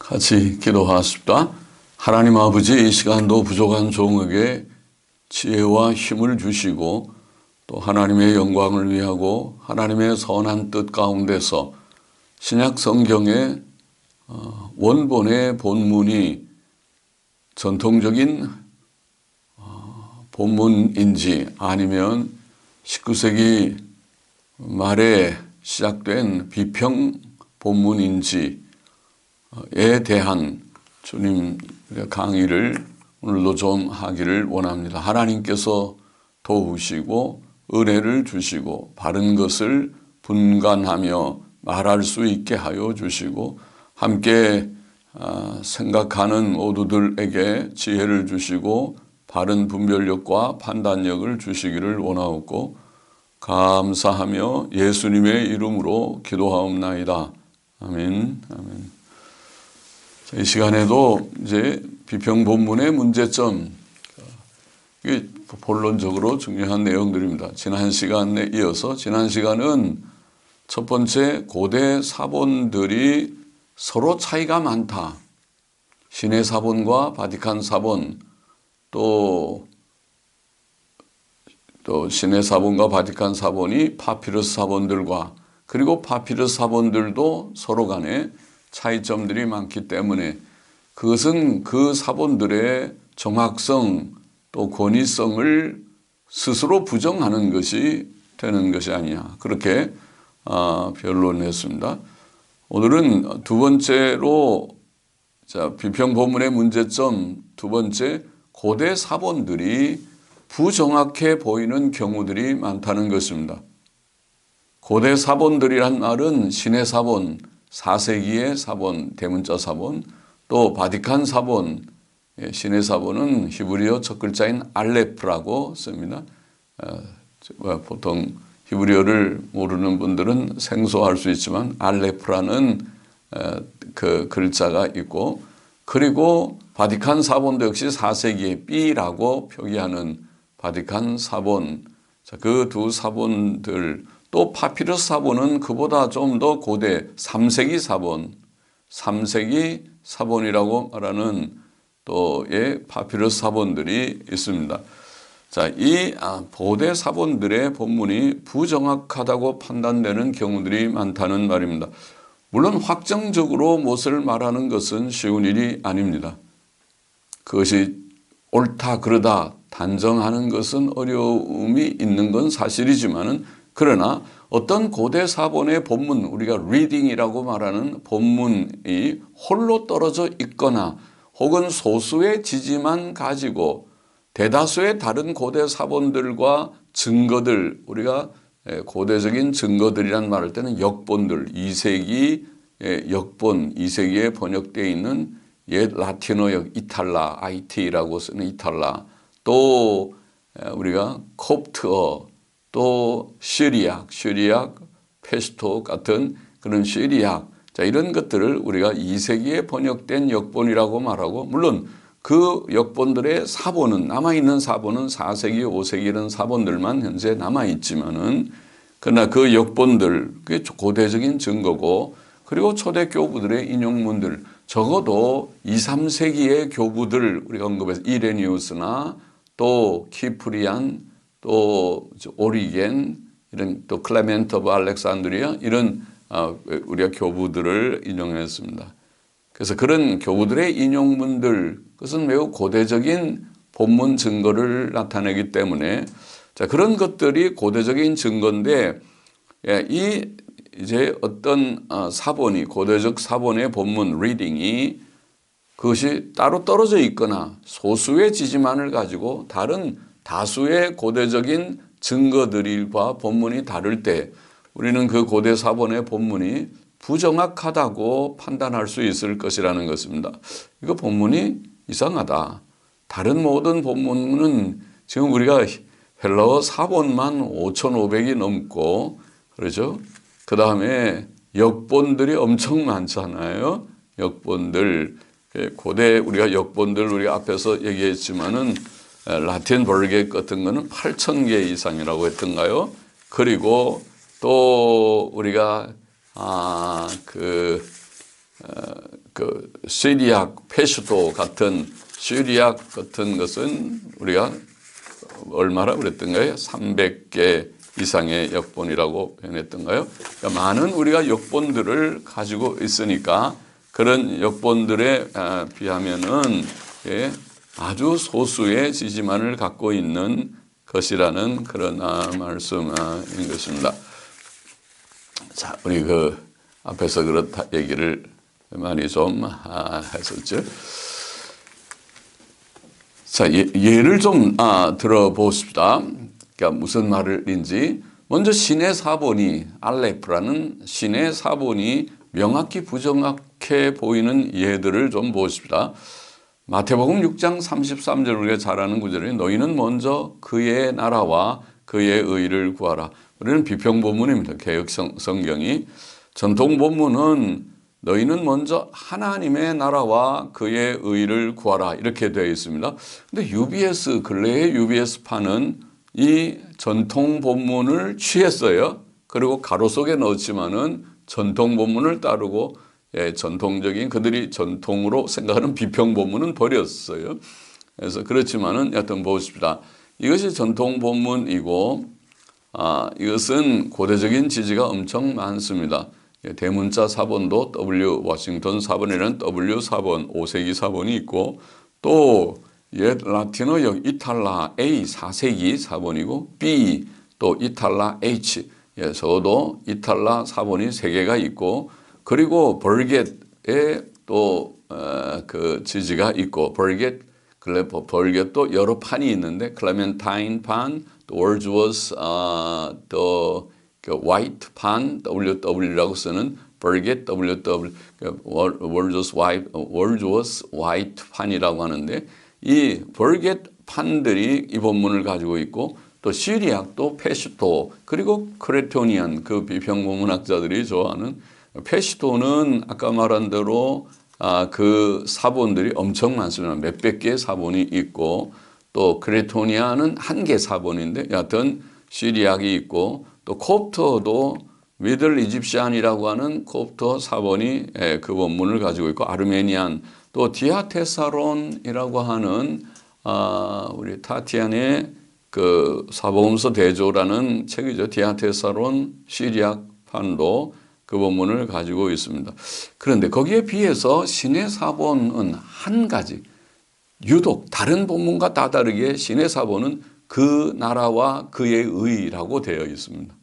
같이 기도하십시다. 하나님 아버지, 이 시간도 부족한 종에게 지혜와 힘을 주시고 또 하나님의 영광을 위하고 하나님의 선한 뜻 가운데서 신약 성경의 원본의 본문이 전통적인 본문인지 아니면 19세기 말에 시작된 비평 본문인지에 대한 주님 강의를 오늘도 좀 하기를 원합니다. 하나님께서 도우시고 은혜를 주시고 바른 것을 분간하며 말할 수 있게 하여 주시고 함께 생각하는 모두들에게 지혜를 주시고 바른 분별력과 판단력을 주시기를 원하옵고 감사하며 예수님의 이름으로 기도하옵나이다. 아멘. 아멘. 이 시간에도 이제 비평 본문의 문제점, 이게 본론적으로 중요한 내용들입니다. 지난 시간에 이어서 지난 시간은 첫 번째 고대 사본들이 서로 차이가 많다. 신의 사본과 바티칸 사본, 또 신의 사본과 바티칸 사본이 파피루스 사본들과 그리고 파피루스 사본들도 서로 간에 차이점들이 많기 때문에 그것은 그 사본들의 정확성 또 권위성을 스스로 부정하는 것이 되는 것이 아니냐. 그렇게 변론했습니다. 오늘은 두 번째로 비평 본문의 문제점 두 번째, 고대 사본들이 부정확해 보이는 경우들이 많다는 것입니다. 고대 사본들이란 말은 신의 사본, 4세기의 사본, 대문자 사본, 또 바티칸 사본, 신의 사본은 히브리어 첫 글자인 알레프라고 씁니다. 보통 히브리어를 모르는 분들은 생소할 수 있지만 알레프라는 그 글자가 있고, 그리고 바티칸 사본도 역시 4세기의 B라고 표기하는 바티칸 사본, 그 두 사본들, 또 파피루스 사본은 그보다 좀 더 고대 3세기 사본, 3세기 사본이라고 말하는 또의 파피루스 사본들이 있습니다. 이 고대 사본들의 본문이 부정확하다고 판단되는 경우들이 많다는 말입니다. 물론 확정적으로 무엇을 말하는 것은 쉬운 일이 아닙니다. 그것이 옳다 그러다 단정하는 것은 어려움이 있는 건 사실이지만은, 그러나 어떤 고대 사본의 본문, 우리가 리딩이라고 말하는 본문이 홀로 떨어져 있거나 혹은 소수의 지지만 가지고 대다수의 다른 고대 사본들과 증거들, 우리가 고대적인 증거들이란 말할 때는 역본들, 2세기 역본, 2세기에 번역되어 있는 옛 라틴어역 이탈라, IT라고 쓰는 이탈라, 또 우리가 콥트어, 또 시리악, 페스토 같은 그런 시리악, 이런 것들을 우리가 2세기에 번역된 역본이라고 말하고, 물론 그 역본들의 사본은, 남아있는 사본은 4세기, 5세기 이런 사본들만 현재 남아있지만은, 그러나 그 역본들, 그게 고대적인 증거고, 그리고 초대 교부들의 인용문들, 적어도 2, 3세기의 교부들, 우리가 언급해서 이레니우스나 또 키프리안, 또 오리겐, 이런 또 클레멘트 오브 알렉산드리아, 이런 우리가 교부들을 인용했습니다. 그래서 그런 교부들의 인용문들, 그것은 매우 고대적인 본문 증거를 나타내기 때문에, 그런 것들이 고대적인 증거인데, 이제 어떤 사본이, 고대적 사본의 본문 리딩이 그것이 따로 떨어져 있거나 소수의 지지만을 가지고 다른 다수의 고대적인 증거들과 본문이 다를 때 우리는 그 고대 사본의 본문이 부정확하다고 판단할 수 있을 것이라는 것입니다. 이거 본문이 이상하다. 다른 모든 본문은 지금 우리가 헬라어 사본만 5,500이 넘고, 그렇죠? 그 다음에 역본들이 엄청 많잖아요. 역본들. 고대 우리가 역본들 우리가 앞에서 얘기했지만은 라틴 벌게 같은 거는 8,000개 이상이라고 했던가요? 그리고 또 우리가 그 그 시리악 페슈토 같은 시리악 같은 것은 우리가 얼마나 그랬던가요? 300개 이상의 역본이라고 표현했던가요? 그러니까 많은 우리가 역본들을 가지고 있으니까 그런 역본들에 비하면은 아주 소수의 지지만을 갖고 있는 것이라는 그런 말씀인 것입니다. 자, 우리 그 앞에서 그렇다 얘기를 많이 좀 했었죠. 자, 예를 좀 들어보십시다. 그러니까 무슨 말인지 먼저 신의 사본이 알레프라는 신의 사본이 명확히 부정확해 보이는 예들을 좀 보십시다. 마태복음 6장 33절 우리가 잘 아는 구절이 너희는 먼저 그의 나라와 그의 의를 구하라. 우리는 비평본문입니다. 개역성경이. 전통본문은 너희는 먼저 하나님의 나라와 그의 의를 구하라 이렇게 되어 있습니다. 근데 UBS 근래의 UBS판은 이 전통본문을 취했어요. 그리고 가로 속에 넣었지만은 전통본문을 따르고 전통적인 그들이 전통으로 생각하는 비평본문은 버렸어요. 그래서 그렇지만은 여튼 보십시다. 이것이 전통본문이고 이것은 고대적인 지지가 엄청 많습니다. 대문자 사본도 W 워싱턴 사본이라는 W 사본 5세기 사본이 있고 또 옛 라틴어역 이탈라 A 4세기 사본이고 B 또 이탈라 H 적어도 이탈라 사본이 3개가 있고 그리고 벌겟에 또 그 지지가 있고 벌겟도 여러 판이 있는데 클레멘타인 판, 또 월즈워스 또 화이트 판 WW라고 쓰는 벌겟 WW 월즈워스 화이트 판이라고 하는데 이 벌겟 판들이 이 본문을 가지고 있고 또 시리악도 페시토 그리고 크레토니안 그 비평본문학자들이 좋아하는 페시토는 아까 말한 대로 그 사본들이 엄청 많습니다. 몇백 개의 사본이 있고 또 크레토니아는 1개 사본인데 여하튼 시리악이 있고 또 콥터도 미들 이집시안이라고 하는 콥터 사본이 그 본문을 가지고 있고 아르메니안 또 디아테사론이라고 하는 우리 타티안의 그 사복음서 대조라는 책이죠. 디아테사론 시리악판도 그 본문을 가지고 있습니다. 그런데 거기에 비해서 신의 사본은 한 가지 유독 다른 본문과 다르게 신의 사본은 그 나라와 그의 의라고 되어 있습니다.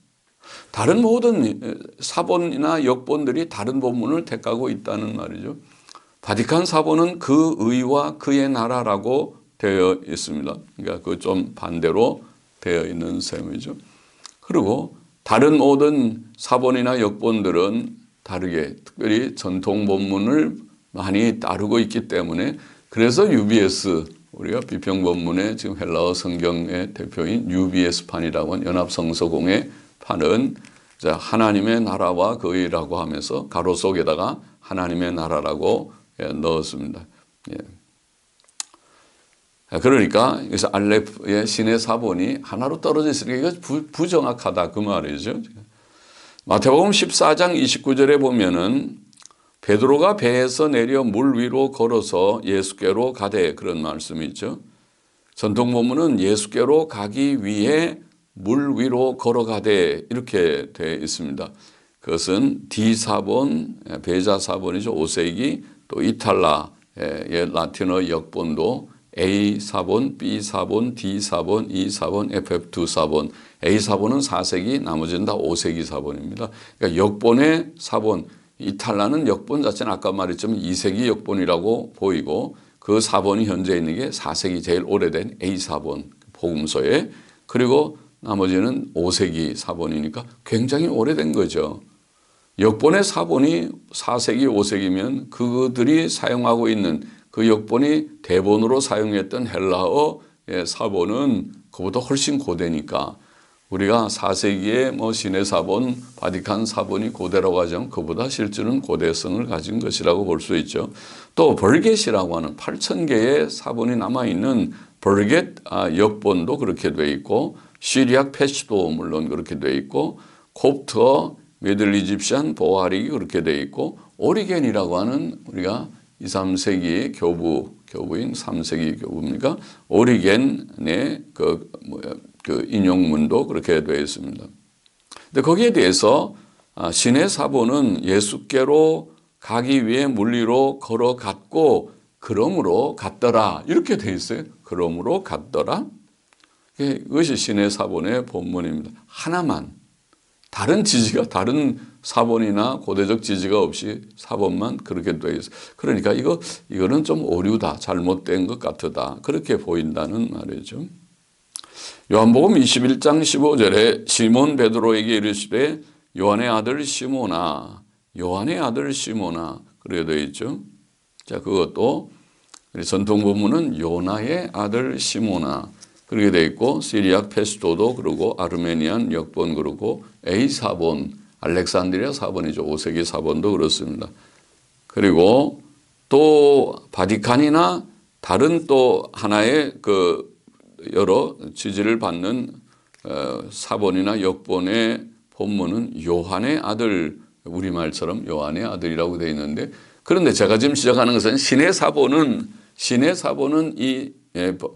다른 모든 사본이나 역본들이 다른 본문을 택하고 있다는 말이죠. 바티칸 사본은 그 의와 그의 나라라고 되어 있습니다. 그러니까 그 좀 반대로 되어 있는 셈이죠. 그리고 다른 모든 사본이나 역본들은 다르게 특별히 전통 본문을 많이 따르고 있기 때문에 그래서 UBS 우리가 비평본문의 지금 헬라어 성경의 대표인 UBS판이라고 하는 연합성서공의 판은 하나님의 나라와 그 의라고 하면서 가로 속에다가 하나님의 나라라고 넣었습니다. 그러니까 여기서 알레프의 신의 사본이 하나로 떨어져 있으니까 이거 부정확하다 그 말이죠. 마태복음 14장 29절에 보면은 베드로가 배에서 내려 물 위로 걸어서 예수께로 가되 그런 말씀이 있죠. 전통 본문은 예수께로 가기 위해 물 위로 걸어가되 이렇게 되어 있습니다. 그것은 D 사본, 배자 사본이죠. 5세기 또 이탈라 라틴어 역본도 A 사본, B 사본, D 사본, E 사본, FF2 사본. A 사본은 4세기, 나머지는 다 5세기 사본입니다. 그러니까 역본의 사본, 이탈라는 역본 자체는 아까 말했지만 2세기 역본이라고 보이고 그 사본이 현재 있는 게 4세기 제일 오래된 A 사본 복음서에 그리고 나머지는 5세기 사본이니까 굉장히 오래된 거죠. 역본의 사본이 4세기, 5세기면 그들이 사용하고 있는 그 역본이 대본으로 사용했던 헬라어 사본은 그보다 훨씬 고대니까 우리가 4세기에 신의 사본, 바티칸 사본이 고대라고 하지만 그보다 실제는 고대성을 가진 것이라고 볼 수 있죠. 또 벌겟이라고 하는 8,000개의 사본이 남아있는 벌겟 역본도 그렇게 돼 있고 시리악 페시도 물론 그렇게 돼 있고 콥터, 미들 이집시안, 보하릭이 그렇게 돼 있고 오리겐이라고 하는 우리가 2, 3세기 교부인 3세기 교부입니까? 오리겐의 그 인용문도 그렇게 되어 있습니다. 근데 거기에 대해서 신의 사본은 예수께로 가기 위해 물리로 걸어갔고 그러므로 갔더라 이렇게 되어 있어요. 그러므로 갔더라. 이것이 신의 사본의 본문입니다. 하나만 다른 지지가 다른 사본이나 고대적 지지가 없이 사본만 그렇게 되어 있어요. 그러니까 이거는 좀 오류다, 잘못된 것 같다 그렇게 보인다는 말이죠. 요한복음 21장 15절에 시몬 베드로에게 이르시되 요한의 아들 시몬아 그렇게 되어 있죠. 자, 그것도 전통 본문은 요나의 아들 시몬아 그렇게 되어 있고 시리악 페스토도 그러고 아르메니안 역본 그러고 A 사본 알렉산드리아 사본이죠. 5세기 사본도 그렇습니다. 그리고 또 바티칸이나 다른 또 하나의 그 여러 지지를 받는 사본이나 역본의 본문은 요한의 아들 우리말처럼 요한의 아들이라고 되어 있는데 그런데 제가 지금 시작하는 것은 신의 사본은 이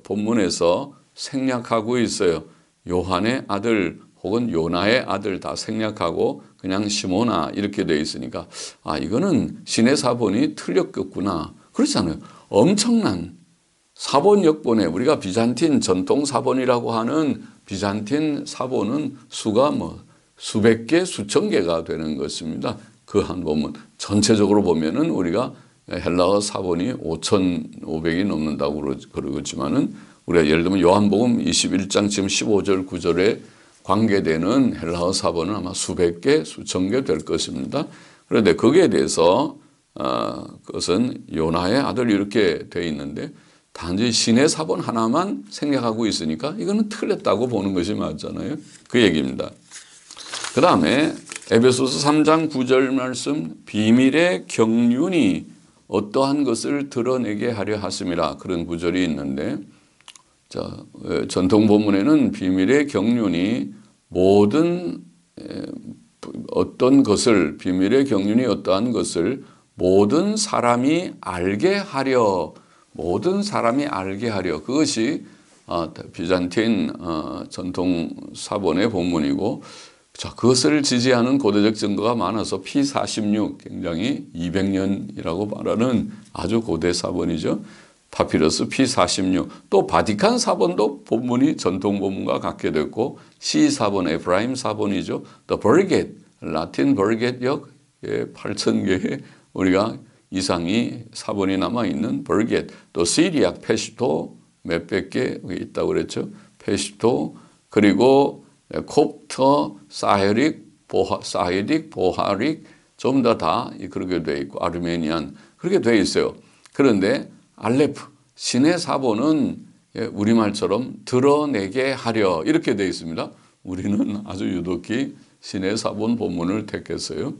본문에서 생략하고 있어요. 요한의 아들 혹은 요나의 아들 다 생략하고 그냥 시모나 이렇게 되어 있으니까 이거는 신의 사본이 틀렸겠구나. 그렇잖아요. 엄청난 사본 역본에 우리가 비잔틴 전통 사본이라고 하는 비잔틴 사본은 수가 수백 개, 수천 개가 되는 것입니다. 그 한 본문 전체적으로 보면은 우리가 헬라어 사본이 5,500이 넘는다고 그러지만은 우리가 예를 들면 요한복음 21장 지금 15절 9절에 관계되는 헬라어 사본은 아마 수백 개, 수천 개 될 것입니다. 그런데 거기에 대해서 그것은 요나의 아들 이렇게 되어 있는데 단지 신의 사본 하나만 생략하고 있으니까 이거는 틀렸다고 보는 것이 맞잖아요. 그 얘기입니다. 그 다음에 에베소서 3장 9절 말씀 비밀의 경륜이 어떠한 것을 드러내게 하려 하심이라 그런 구절이 있는데 자, 전통 본문에는 비밀의 경륜이 어떤 것을 비밀의 경륜이 어떠한 것을 모든 사람이 알게 하려 그것이 비잔틴 전통 사본의 본문이고 자, 그것을 지지하는 고대적 증거가 많아서 P46 굉장히 200년이라고 말하는 아주 고대 사본이죠. 파피러스 P46 또 바티칸 사본도 본문이 전통 본문과 같게 됐고 C 사본 에프라임 사본이죠. 또 버게트 라틴 버게트역 8,000개의 우리가 이상이 사본이 남아있는 버게트 또 시리악 페시토 몇백 개 있다고 그랬죠. 페시토 그리고 콥터 사헤릭 보하릭 좀 다 그렇게 되어 있고 아르메니안 그렇게 되어 있어요. 그런데 알레프 신의 사본은 우리말처럼 드러내게 하려 이렇게 되어 있습니다. 우리는 아주 유독히 신의 사본 본문을 택했어요.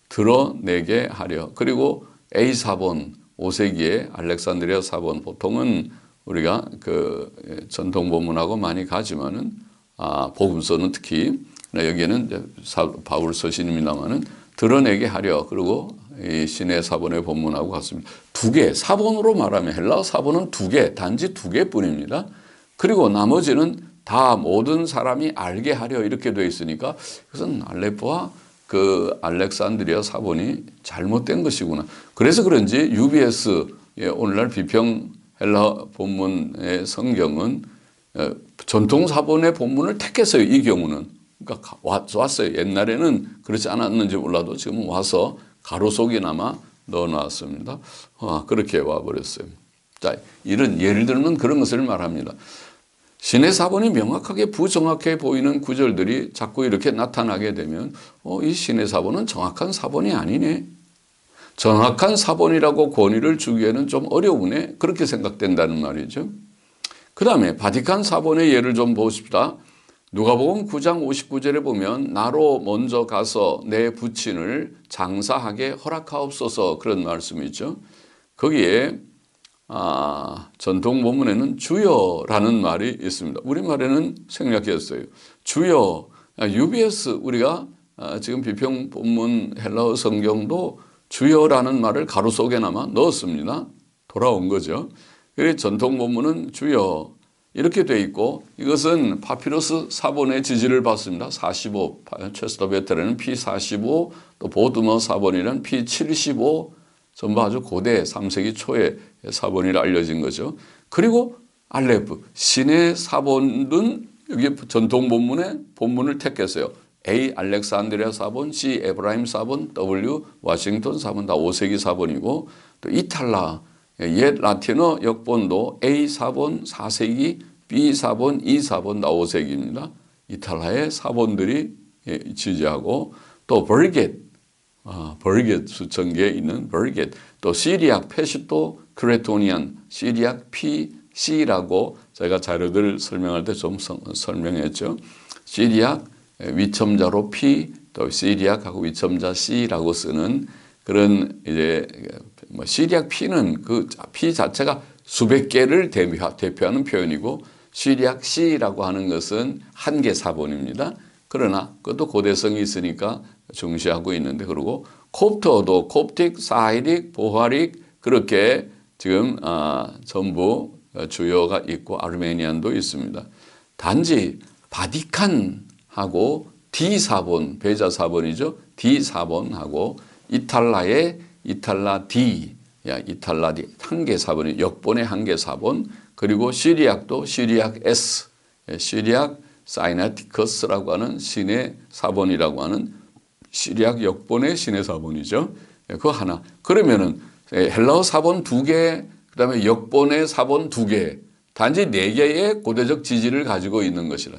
드러내게 하려. 그리고 A 사본 5세기의 알렉산드리아 사본 보통은 우리가 그 전통 본문하고 많이 가지만은 복음서는 특히 여기에는 바울 서신입니다만은 드러내게 하려. 그리고 이 신의 사본의 본문하고 같습니다. 두 개, 사본으로 말하면 헬라어 사본은 두 개, 단지 두 개뿐입니다. 그리고 나머지는 다 모든 사람이 알게 하려 이렇게 되어 있으니까 그것은 알레포와 그 알렉산드리아 사본이 잘못된 것이구나. 그래서 그런지 UBS 오늘날 비평 헬라어 본문의 성경은 전통 사본의 본문을 택했어요. 이 경우는. 그러니까 왔어요. 옛날에는 그렇지 않았는지 몰라도 지금 와서 가로속에나마 넣어놨습니다. 그렇게 와버렸어요. 자, 예를 들면 그런 것을 말합니다. 신의 사본이 명확하게 부정확해 보이는 구절들이 자꾸 이렇게 나타나게 되면 이 신의 사본은 정확한 사본이 아니네. 정확한 사본이라고 권위를 주기에는 좀 어려우네. 그렇게 생각된다는 말이죠. 그 다음에 바티칸 사본의 예를 좀 보십시다. 누가복음 9장 59절에 보면 나로 먼저 가서 내 부친을 장사하게 허락하옵소서 그런 말씀이 있죠. 거기에 전통 본문에는 주여라는 말이 있습니다. 우리말에는 생략했어요. 주여, UBS 우리가 지금 비평 본문 헬라어 성경도 주여라는 말을 가로 속에나마 넣었습니다. 돌아온 거죠. 그래서 전통 본문은 주여 이렇게 돼 있고 이것은 파피루스 사본의 지지를 받습니다. 45, 체스터 베텔은 P45, 또 보드머 사본이란 P75, 전부 아주 고대 3세기 초의 사본이라 알려진 거죠. 그리고 알레프, 신의 사본은 여기 전통 본문을 택했어요. A. 알렉산드리아 사본, C. 에브라임 사본, W. 워싱턴 사본 다 5세기 사본이고 또 이탈라 옛 라틴어 역본도 A 사본 4세기, B 사본, E 사본 다 5세기입니다. 이탈라의 사본들이 지지하고 또 버리겟, 버리겟 수천계에 있는 버리겟, 또 시리악 페시토 크레토니안, 시리악 PC라고 제가 자료들 설명할 때 좀 설명했죠. 시리악 위첨자로 P, 또 시리악하고 위첨자 C라고 쓰는 그런 이제 시리악 P는 그 P 자체가 수백 개를 대표하는 표현이고 시리악 C라고 하는 것은 한 개 사본입니다. 그러나 그것도 고대성이 있으니까 중시하고 있는데 그리고 콥트어도 콥틱, 사이릭, 보하릭 그렇게 지금 전부 주요가 있고 아르메니안도 있습니다. 단지 바티칸하고 D 사본, 배자 사본이죠. D 사본하고 이탈라의 이탈라 D, 이탈라 D 한 개 사본이 역본의 한 개 사본, 그리고 시리악도 시리악 S, 시리악 사이나티커스라고 하는 신의 사본이라고 하는 시리악 역본의 신의 사본이죠. 그거 하나. 그러면은 헬라어 사본 2개, 그다음에 역본의 사본 2개, 단지 4개의 고대적 지지를 가지고 있는 것이라.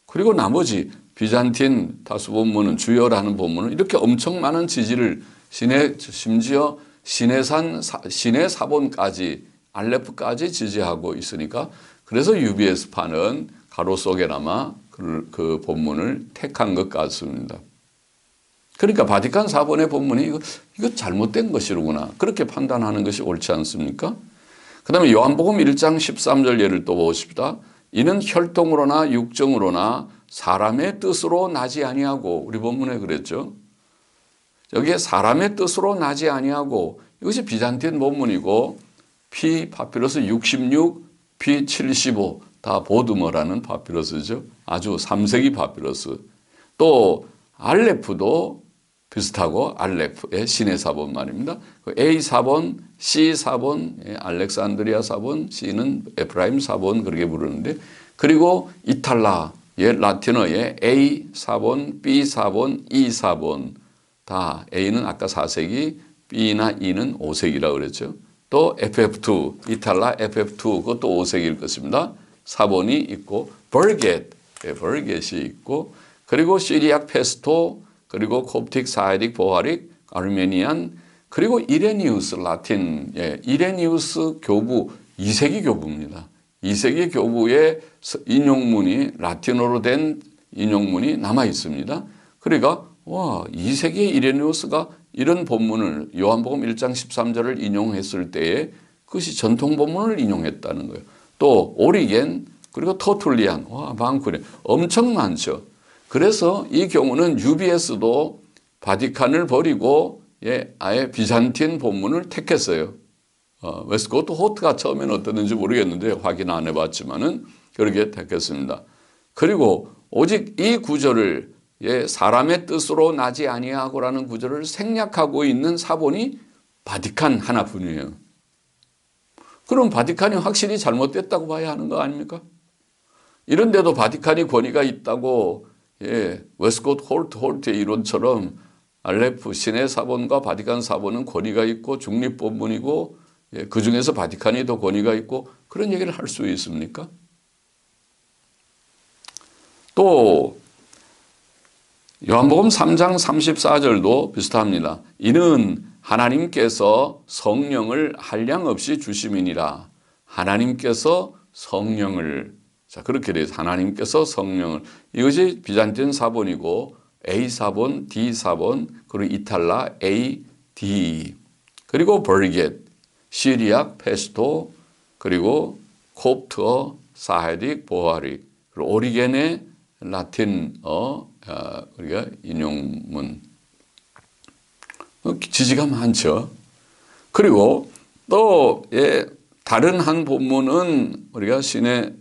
그리고 나머지 비잔틴 다수 본문은 주요라는 본문은 이렇게 엄청 많은 지지를 심지어 신의 사본까지 알레프까지 지지하고 있으니까 그래서 UBS파는 가로 속에나마 그 본문을 택한 것 같습니다. 그러니까 바티칸 사본의 본문이 이거 잘못된 것이로구나 그렇게 판단하는 것이 옳지 않습니까? 그 다음에 요한복음 1장 13절 예를 또 보십시다. 이는 혈통으로나 육정으로나 사람의 뜻으로 나지 아니하고 우리 본문에 그랬죠. 여기에 사람의 뜻으로 나지 아니하고 이것이 비잔틴 본문이고 P 파피루스 66, P 75 다 보드머라는 파피루스죠. 아주 3세기 파피루스. 또 알레프도 비슷하고 알레프의 신의 사본 말입니다. A 사본, C 사본, 알렉산드리아 사본, C는 에프라임 사본 그렇게 부르는데 그리고 이탈라 라틴어의 A 사본, B 사본, E 사본 다 A는 아까 4세기, B나 E는 5세기라고 그랬죠. 또 FF2, 이탈라 FF2 그것도 5세기일 것입니다. 사본이 있고 버겟이 있고 그리고 시리악 페스토 그리고 콥틱, 사이릭, 보하릭, 아르메니안 그리고 이레니우스 라틴 이레니우스 교부 2세기 교부입니다. 2세기 교부의 인용문이 라틴어로 된 인용문이 남아 있습니다. 그러니까 2세기의 이레니우스가 이런 본문을 요한복음 1장 13절을 인용했을 때에 그것이 전통 본문을 인용했다는 거예요. 또 오리겐 그리고 터툴리안 많군요. 엄청 많죠. 그래서 이 경우는 UBS도 바티칸을 버리고 아예 비잔틴 본문을 택했어요. 웨스트코트 호트가 처음에는 어땠는지 모르겠는데 확인 안 해봤지만은 그렇게 택했습니다. 그리고 오직 이 구절을 사람의 뜻으로 나지 아니하고라는 구절을 생략하고 있는 사본이 바티칸 하나뿐이에요. 그럼 바티칸이 확실히 잘못됐다고 봐야 하는 거 아닙니까? 이런데도 바티칸이 권위가 있다고 웨스트코트 홀트의 이론처럼 알레프 신의 사본과 바티칸 사본은 권위가 있고 중립본문이고 그 중에서 바티칸이 더 권위가 있고 그런 얘기를 할 수 있습니까? 또 요한복음 3장 34절도 비슷합니다. 이는 하나님께서 성령을 한량없이 주심이니라. 하나님께서 성령을 그렇게 돼서 하나님께서 성령을 이것이 비잔틴 사본이고 A 사본, D 사본 그리고 이탈라 A, D 그리고 버리겟, 시리악, 페스토 그리고 콥트어, 사헤딕, 보하릭 그리고 오리겐의 라틴어 우리가 인용문 지지가 많죠. 그리고 또 다른 한 본문은 우리가 신의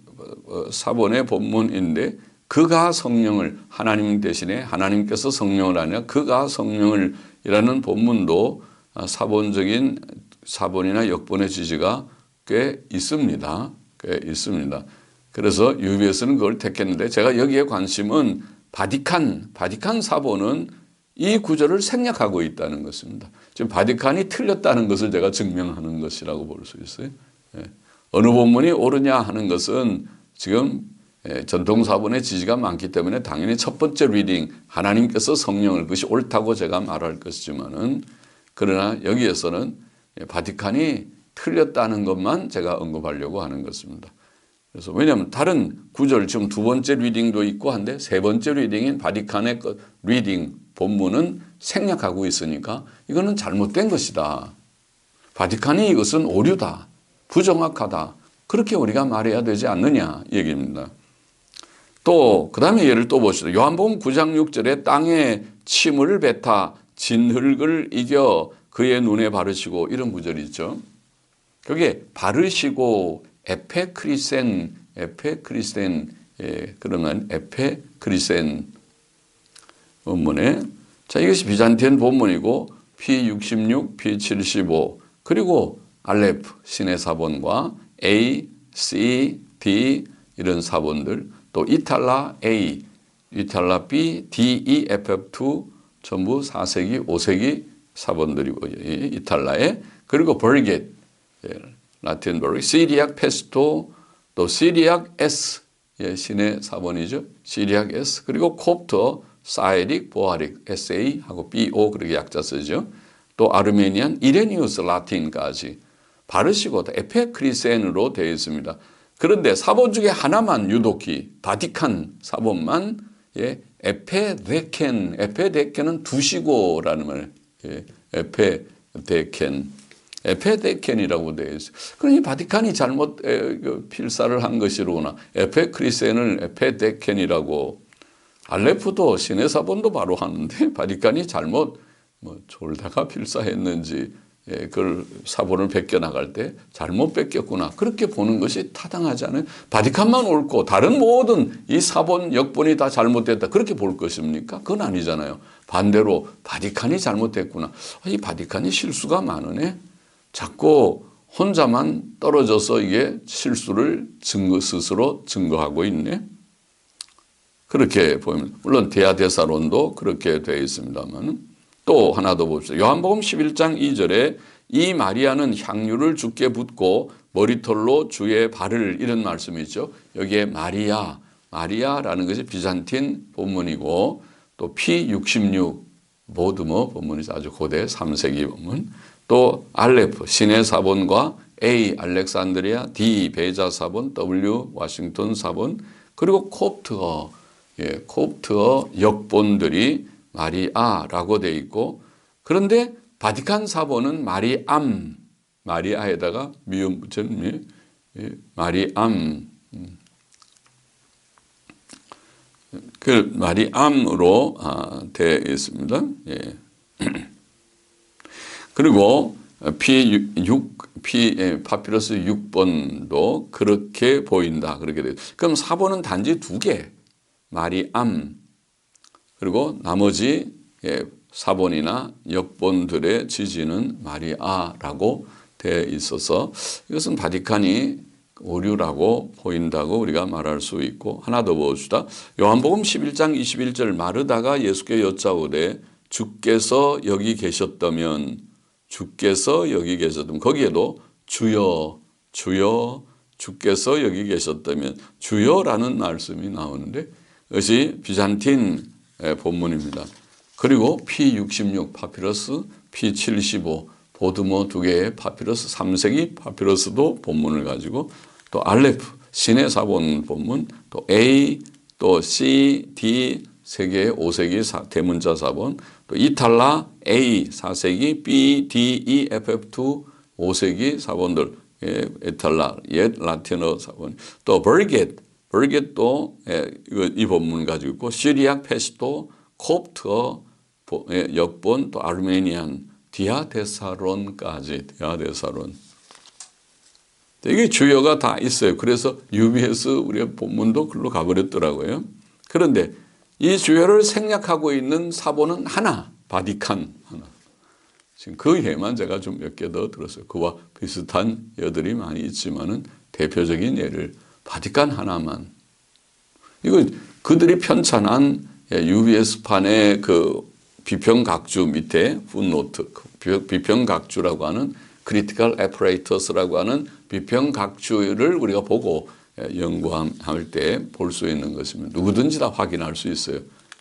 사본의 본문인데 그가 성령을 하나님 대신에 하나님께서 성령을 아니라 그가 성령을 이라는 본문도 사본적인 사본이나 역본의 지지가 꽤 있습니다. 꽤 있습니다. 그래서 UBS는 그걸 택했는데 제가 여기에 관심은 바티칸 사본은 이 구절을 생략하고 있다는 것입니다. 지금 바티칸이 틀렸다는 것을 제가 증명하는 것이라고 볼 수 있어요. 어느 본문이 옳으냐 하는 것은 지금 전통사본의 지지가 많기 때문에 당연히 첫 번째 리딩 하나님께서 성령을 그것이 옳다고 제가 말할 것이지만은 그러나 여기에서는 바티칸이 틀렸다는 것만 제가 언급하려고 하는 것입니다. 그래서 왜냐하면 다른 구절 지금 두 번째 리딩도 있고 한데 세 번째 리딩인 바티칸의 리딩 본문은 생략하고 있으니까 이거는 잘못된 것이다. 바티칸이 이것은 오류다. 부정확하다. 그렇게 우리가 말해야 되지 않느냐 얘기입니다. 또 그다음에 예를 또 보시죠. 요한복음 9장 6절에 땅에 침을 뱉아 진흙을 이겨 그의 눈에 바르시고 이런 구절이 있죠. 거기에 바르시고 에페크리센 그러면 에페크리센 본문에 자 이것이 비잔티안 본문이고 P66, P75 그리고 알레프 신의 사본과 A, C, D 이런 사본들 또 이탈라 A, 이탈라 B, D, E, FF2 전부 4세기, 5세기 사본들이고 이탈라에 그리고 버리겟 라틴 버리, 시리악 페스토 또 시리악 S 신의 사본이죠. 시리악 S 그리고 콥터 사이릭, 보아릭 SA하고 BO 그렇게 약자 쓰죠. 또 아르메니안 이레니우스 라틴까지 바르시고 에페크리센으로 되어 있습니다. 그런데 사본 중에 하나만 유독히 바티칸 사본만 에페데켄은 두시고라는 말 에페데켄이라고 되어 있어요. 그러니 바티칸이 잘못 필사를 한 것이로구나. 에페크리센을 에페데켄이라고 알레프도 신의 사본도 바로 하는데 바티칸이 잘못 졸다가 필사했는지 그걸 사본을 뺏겨 나갈 때 잘못 뺏겼구나. 그렇게 보는 것이 타당하지 않아요? 바티칸만 옳고 다른 모든 이 사본, 역본이 다 잘못됐다. 그렇게 볼 것입니까? 그건 아니잖아요. 반대로 바티칸이 잘못됐구나. 이 바티칸이 실수가 많으네. 자꾸 혼자만 떨어져서 이게 실수를 스스로 증거하고 있네. 그렇게 보이면 물론 대하대사론도 그렇게 되어 있습니다만 또 하나 더 봅시다. 요한복음 11장 2절에 이 마리아는 향유를 주께 붓고 머리털로 주의 발을 이런 말씀이 있죠. 여기에 마리아라는 것이 비잔틴 본문이고 또 P66 보드머 본문이죠. 아주 고대 3세기 본문. 또 알레프 신의 사본과 A 알렉산드리아, D 베자 사본, W 워싱턴 사본 그리고 콥트어 역본들이 마리아라고 되어 있고 그런데 바티칸 사본은 마리아에다가 미음 붙인 마리암 그 마리암으로 되어 있습니다. 그리고 파피러스 6번도 그렇게 보인다. 그렇게 돼요. 그럼 사본은 단지 두 개. 마리암 그리고 나머지 사본이나 역본들의 지지는 마리아라고 되어 있어서 이것은 바티칸이 오류라고 보인다고 우리가 말할 수 있고 하나 더 봅시다. 요한복음 11장 21절 마르다가 예수께 여짜오되 주께서 여기 계셨다면 거기에도 주여 주께서 여기 계셨다면 주여라는 말씀이 나오는데 이것이 비잔틴 본문입니다. 그리고 P66 파피러스, P75 보드머 두 개의 파피러스 3세기 파피러스도 본문을 가지고 또 알레프 신의 사본 본문 또 A 또 C, D 세 개의 5세기 대문자 사본 또 이탈라 A 4세기 B, D, E, FF2 5세기 사본들 이탈라 옛 라틴어 사본 또 버리겟도 이 본문 가지고 있고 시리악 페스토 콥트어 역본 또 아르메니안 디아데사론까지. 디아데사론. 이게 주요가 다 있어요. 그래서 UBS 우리가 본문도 글로 가버렸더라고요. 그런데 이 주요를 생략하고 있는 사본은 하나, 바티칸 하나. 지금 그 예만 제가 좀 몇 개 더 들었어요. 그와 비슷한 예들이 많이 있지만은 대표적인 예를 바티칸 하나만. 이거 그들이 편찬한 UBS판의 그 비평각주 밑에 풋노트, 비평각주라고 하는 크리티컬 애퍼레이터스라고 하는 비평각주를 우리가 보고 연구할 때 볼 수 있는 것입니다. 누구든지 다 확인할 수 있어요.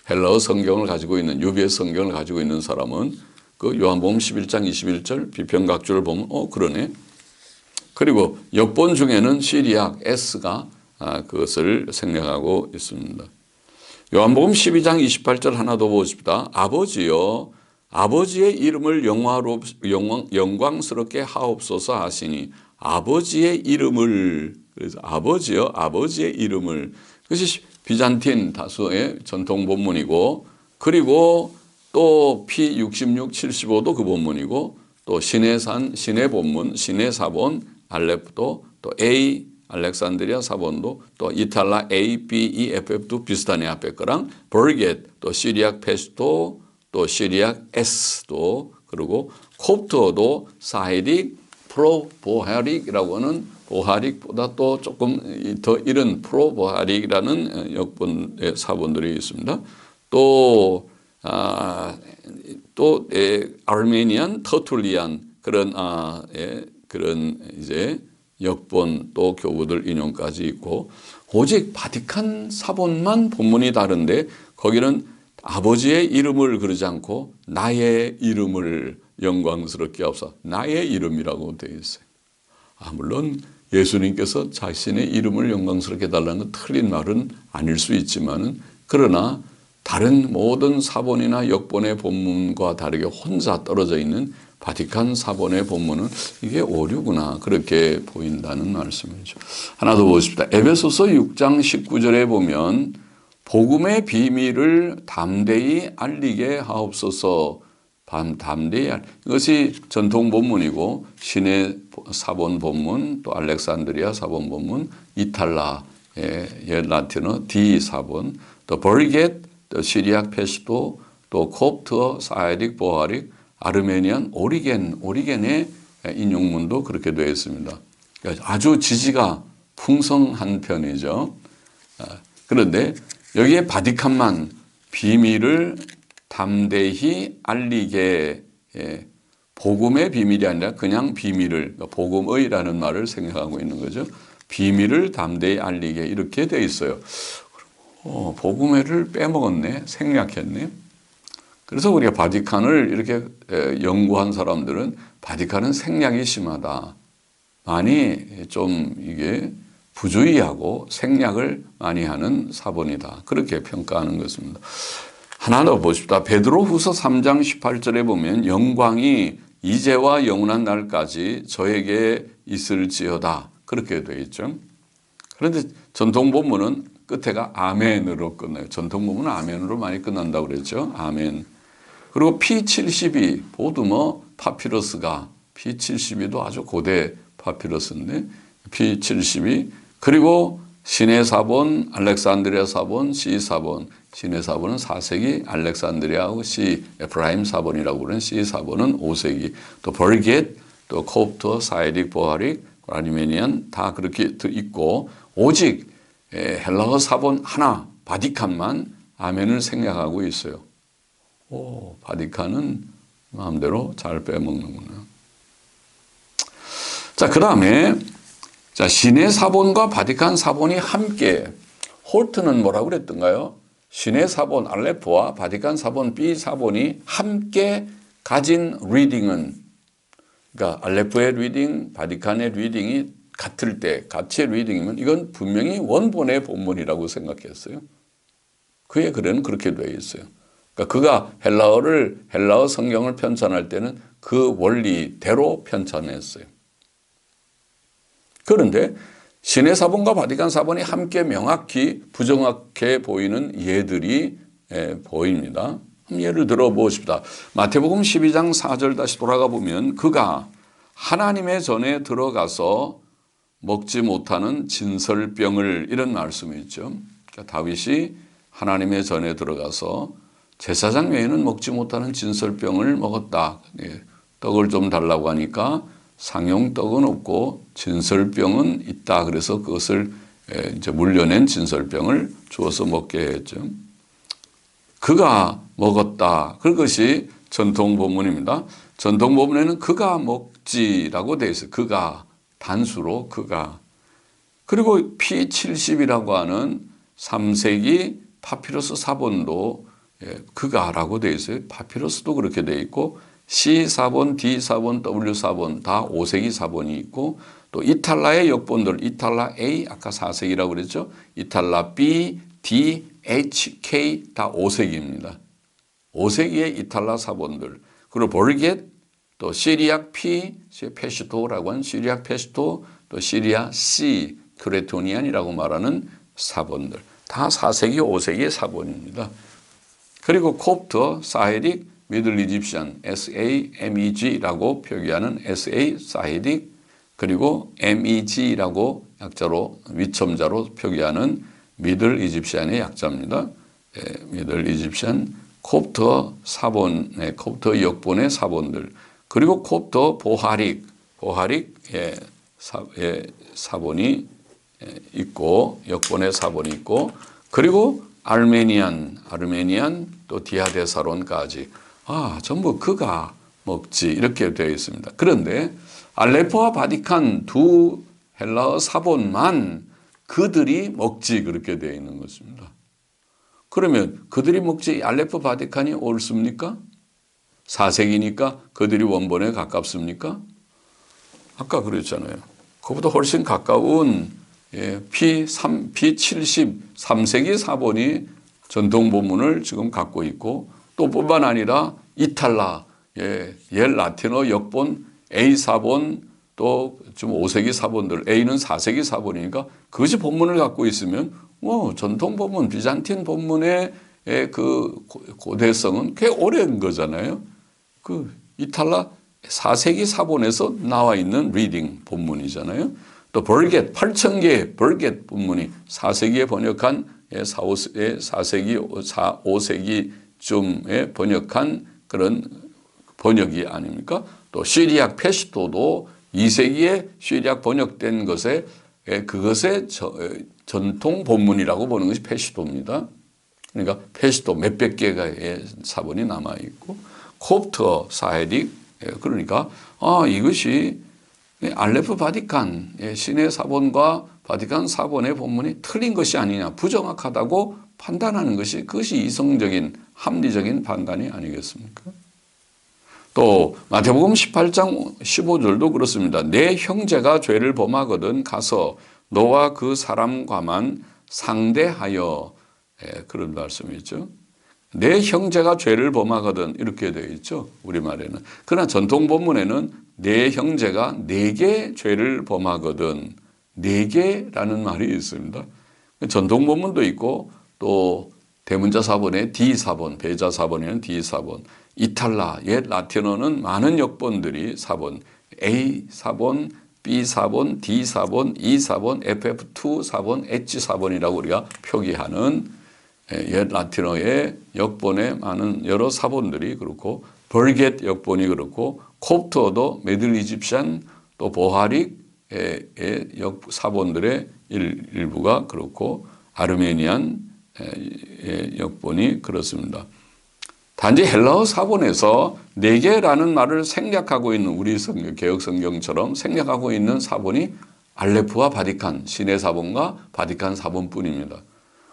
헬라어 성경을 가지고 있는 UBS 성경을 가지고 있는 사람은 그 요한복음 11장 21절 비평각주를 보면 그러네. 그리고 역본 중에는 시리악 S가 그것을 생략하고 있습니다. 요한복음 12장 28절 하나 더 보십시다. 아버지여 아버지의 이름을 영광스럽게 하옵소서 하시니 아버지의 이름을 그래서 아버지여 아버지의 이름을 그것이 비잔틴 다수의 전통 본문이고 그리고 또 P66, 75도 그 본문이고 또 신해산 신해 본문 신해 사본 알렙도 또 A 알렉산드리아 사본도 또 이탈라 A, B, E, FF도 비슷하네 앞에 거랑 버겟 또 시리악 페스토 또 시리악 S도 그리고 콥트어도 사헤릭 프로보하릭이라고 하는 보하릭보다 또 조금 더 이른 프로보하릭이라는 역본의 사본들이 있습니다. 또 아르메니안 터툴리안 그런 그런 이제 역본 또 교구들 인용까지 있고 오직 바티칸 사본만 본문이 다른데 거기는 아버지의 이름을 그러지 않고 나의 이름을 영광스럽게 하옵소서 나의 이름이라고 되어 있어요. 물론 예수님께서 자신의 이름을 영광스럽게 해달라는 틀린 말은 아닐 수 있지만은 그러나 다른 모든 사본이나 역본의 본문과 다르게 혼자 떨어져 있는 바티칸 사본의 본문은 이게 오류구나 그렇게 보인다는 말씀이죠. 하나 더 보십시다. 에베소서 6장 19절에 보면 복음의 비밀을 담대히 알리게 하옵소서. 담대히 이것이 전통 본문이고 신의 사본 본문 또 알렉산드리아 사본 본문 이탈라의 라틴어 D 사본 또 버리겟 또 시리악 페시도 또 콥트어 사헤릭 보하릭 아르메니안 오리겐의 인용문도 그렇게 되어 있습니다. 아주 지지가 풍성한 편이죠. 그런데 여기에 바티칸만 비밀을 담대히 알리게 복음의 비밀이 아니라 그냥 비밀을 복음의라는 말을 생각하고 있는 거죠. 비밀을 담대히 알리게 이렇게 되어 있어요. 복음회를 빼먹었네, 생략했네. 그래서 우리가 바티칸을 이렇게 연구한 사람들은 바티칸은 생략이 심하다. 많이 좀 이게 부주의하고 생략을 많이 하는 사본이다. 그렇게 평가하는 것입니다. 하나 더 보십시다. 베드로후서 3장 18절에 보면 영광이 이제와 영원한 날까지 저에게 있을지어다. 그렇게 되어 있죠. 그런데 전통 본문은 끝에가 아멘으로 끝나요. 전통 본문은 아멘으로 많이 끝난다고 그랬죠. 아멘. 그리고 P72 보드머 파피러스가 P72도 아주 고대 파피러스인데 P72 그리고 신의 사본, 알렉산드리아 사본, C 사본. 신의 사본은 4세기, 알렉산드리아하고 C 에프라임 사본이라고 부르는 C 사본은 5세기. 또 버겟, 또 콥터, 사이릭, 보하릭, 아르메니안 다 그렇게 있고 오직 헬라어 사본 하나, 바티칸만 아멘을 생략하고 있어요. 바티칸은 마음대로 잘 빼먹는구나. 자, 그 다음에 신의 사본과 바티칸 사본이 함께 홀트는 뭐라고 그랬던가요? 신의 사본 알레포와 바티칸 사본 B 사본이 함께 가진 리딩은 그러니까 알레포의 리딩, 바티칸의 리딩이 같을 때 같이 리딩이면 이건 분명히 원본의 본문이라고 생각했어요. 그의 글에는 그렇게 되어 있어요. 그러니까 그가 헬라어 성경을 편찬할 때는 그 원리대로 편찬했어요. 그런데 신의 사본과 바티칸 사본이 함께 명확히 부정확해 보이는 예들이 보입니다. 예를 들어 보십시다. 마태복음 12장 4절 다시 돌아가 보면 그가 하나님의 전에 들어가서 먹지 못하는 진설병을, 이런 말씀이 있죠. 그러니까 다윗이 하나님의 전에 들어가서 제사장 외에는 먹지 못하는 진설병을 먹었다. 떡을 좀 달라고 하니까 상용떡은 없고 진설병은 있다. 그래서 그것을 이제 물려낸 진설병을 주어서 먹게 했죠. 그가 먹었다. 그것이 전통 본문입니다. 전통 본문에는 그가 먹지라고 되어 있어요. 그가, 단수로 그가. 그리고 P70이라고 하는 3세기 파피루스 사본도 그가라고 되어 있어요. 파피루스도 그렇게 되어 있고 C4본, D4본, W4본 다 5세기 사본이 있고, 또 이탈라의 역본들, 이탈라 A 아까 4세기라고 그랬죠. 이탈라 B, D, H, K 다 5세기입니다. 5세기의 이탈라 사본들. 그리고 볼겟, 또 시리악 P, 페시토라고 하는 시리악 페시토, 또 시리아 C, 크레토니안이라고 말하는 사본들. 다 4세기, 5세기의 사본입니다. 그리고 콥트, 사헤딕, 미들 이집시안, SAMEG라고 표기하는 SA, 사헤딕, 그리고 MEG라고 약자로, 위첨자로 표기하는 미들 이집시안의 약자입니다. 미들 이집시안, 콥트 사본, 콥트 역본의 사본들. 그리고 콥트 보하릭, 사본이 있고, 역본의 사본이 있고, 그리고 아르메니안, 또 디아데사론까지. 전부 그가 먹지, 이렇게 되어 있습니다. 그런데 알레포와 바티칸 두 헬라어 사본만 그들이 먹지, 그렇게 되어 있는 것입니다. 그러면 그들이 먹지, 알레포 바티칸이 옳습니까? 4세기니까 그들이 원본에 가깝습니까? 아까 그랬잖아요. 그보다 훨씬 가까운 P70, 3세기 사본이 전통 본문을 지금 갖고 있고, 또 뿐만 아니라 이탈라, 옛 라틴어 역본 A 사본, 또 지금 5세기 사본들, A는 4세기 사본이니까 그것이 본문을 갖고 있으면 전통 본문, 비잔틴 본문의 그 고대성은 꽤 오랜 거잖아요. 그 이탈라 4세기 사본에서 나와 있는 리딩 본문이잖아요. 또 벌겟, 8,000개의 벌겟 본문이 4세기에 번역한 5세기쯤에 번역한 그런 번역이 아닙니까? 또 시리악 페시토도 2세기에 시리악 번역된 것에 그것의 전통 본문이라고 보는 것이 페시토입니다. 그러니까 페시토 몇백 개의 사본이 남아있고, 콥트, 사헤딕, 그러니까 이것이 알레포 바티칸, 신의 사본과 바티칸 사본의 본문이 틀린 것이 아니냐, 부정확하다고 판단하는 것이, 그것이 이성적인 합리적인 판단이 아니겠습니까? 또 마태복음 18장 15절도 그렇습니다. 내 형제가 죄를 범하거든 가서 너와 그 사람과만 상대하여, 그런 말씀이 있죠. 내 형제가 죄를 범하거든, 이렇게 되어 있죠, 우리말에는. 그러나 전통 본문에는 내 형제가 내게 죄를 범하거든, 내게라는 말이 있습니다. 전통 본문도 있고, 또 대문자 사본의 D 사본, 배자 사본에는 D사본, 이탈라, 옛 라틴어는 많은 역본들이 사본, A 사본, B 사본, D 사본, E 사본, FF2 사본, H 사본이라고 우리가 표기하는 옛 라틴어의 역본에 많은 여러 사본들이 그렇고, 벌겟 역본이 그렇고, 콥트어도 미들 이집시안, 또 보하릭의 사본들의 일부가 그렇고, 아르메니안 역본이 그렇습니다. 단지 헬라어 사본에서 네 개라는 말을 생략하고 있는, 우리 성경, 개혁 성경처럼 생략하고 있는 사본이 알레포와 바티칸, 신의 사본과 바티칸 사본뿐입니다.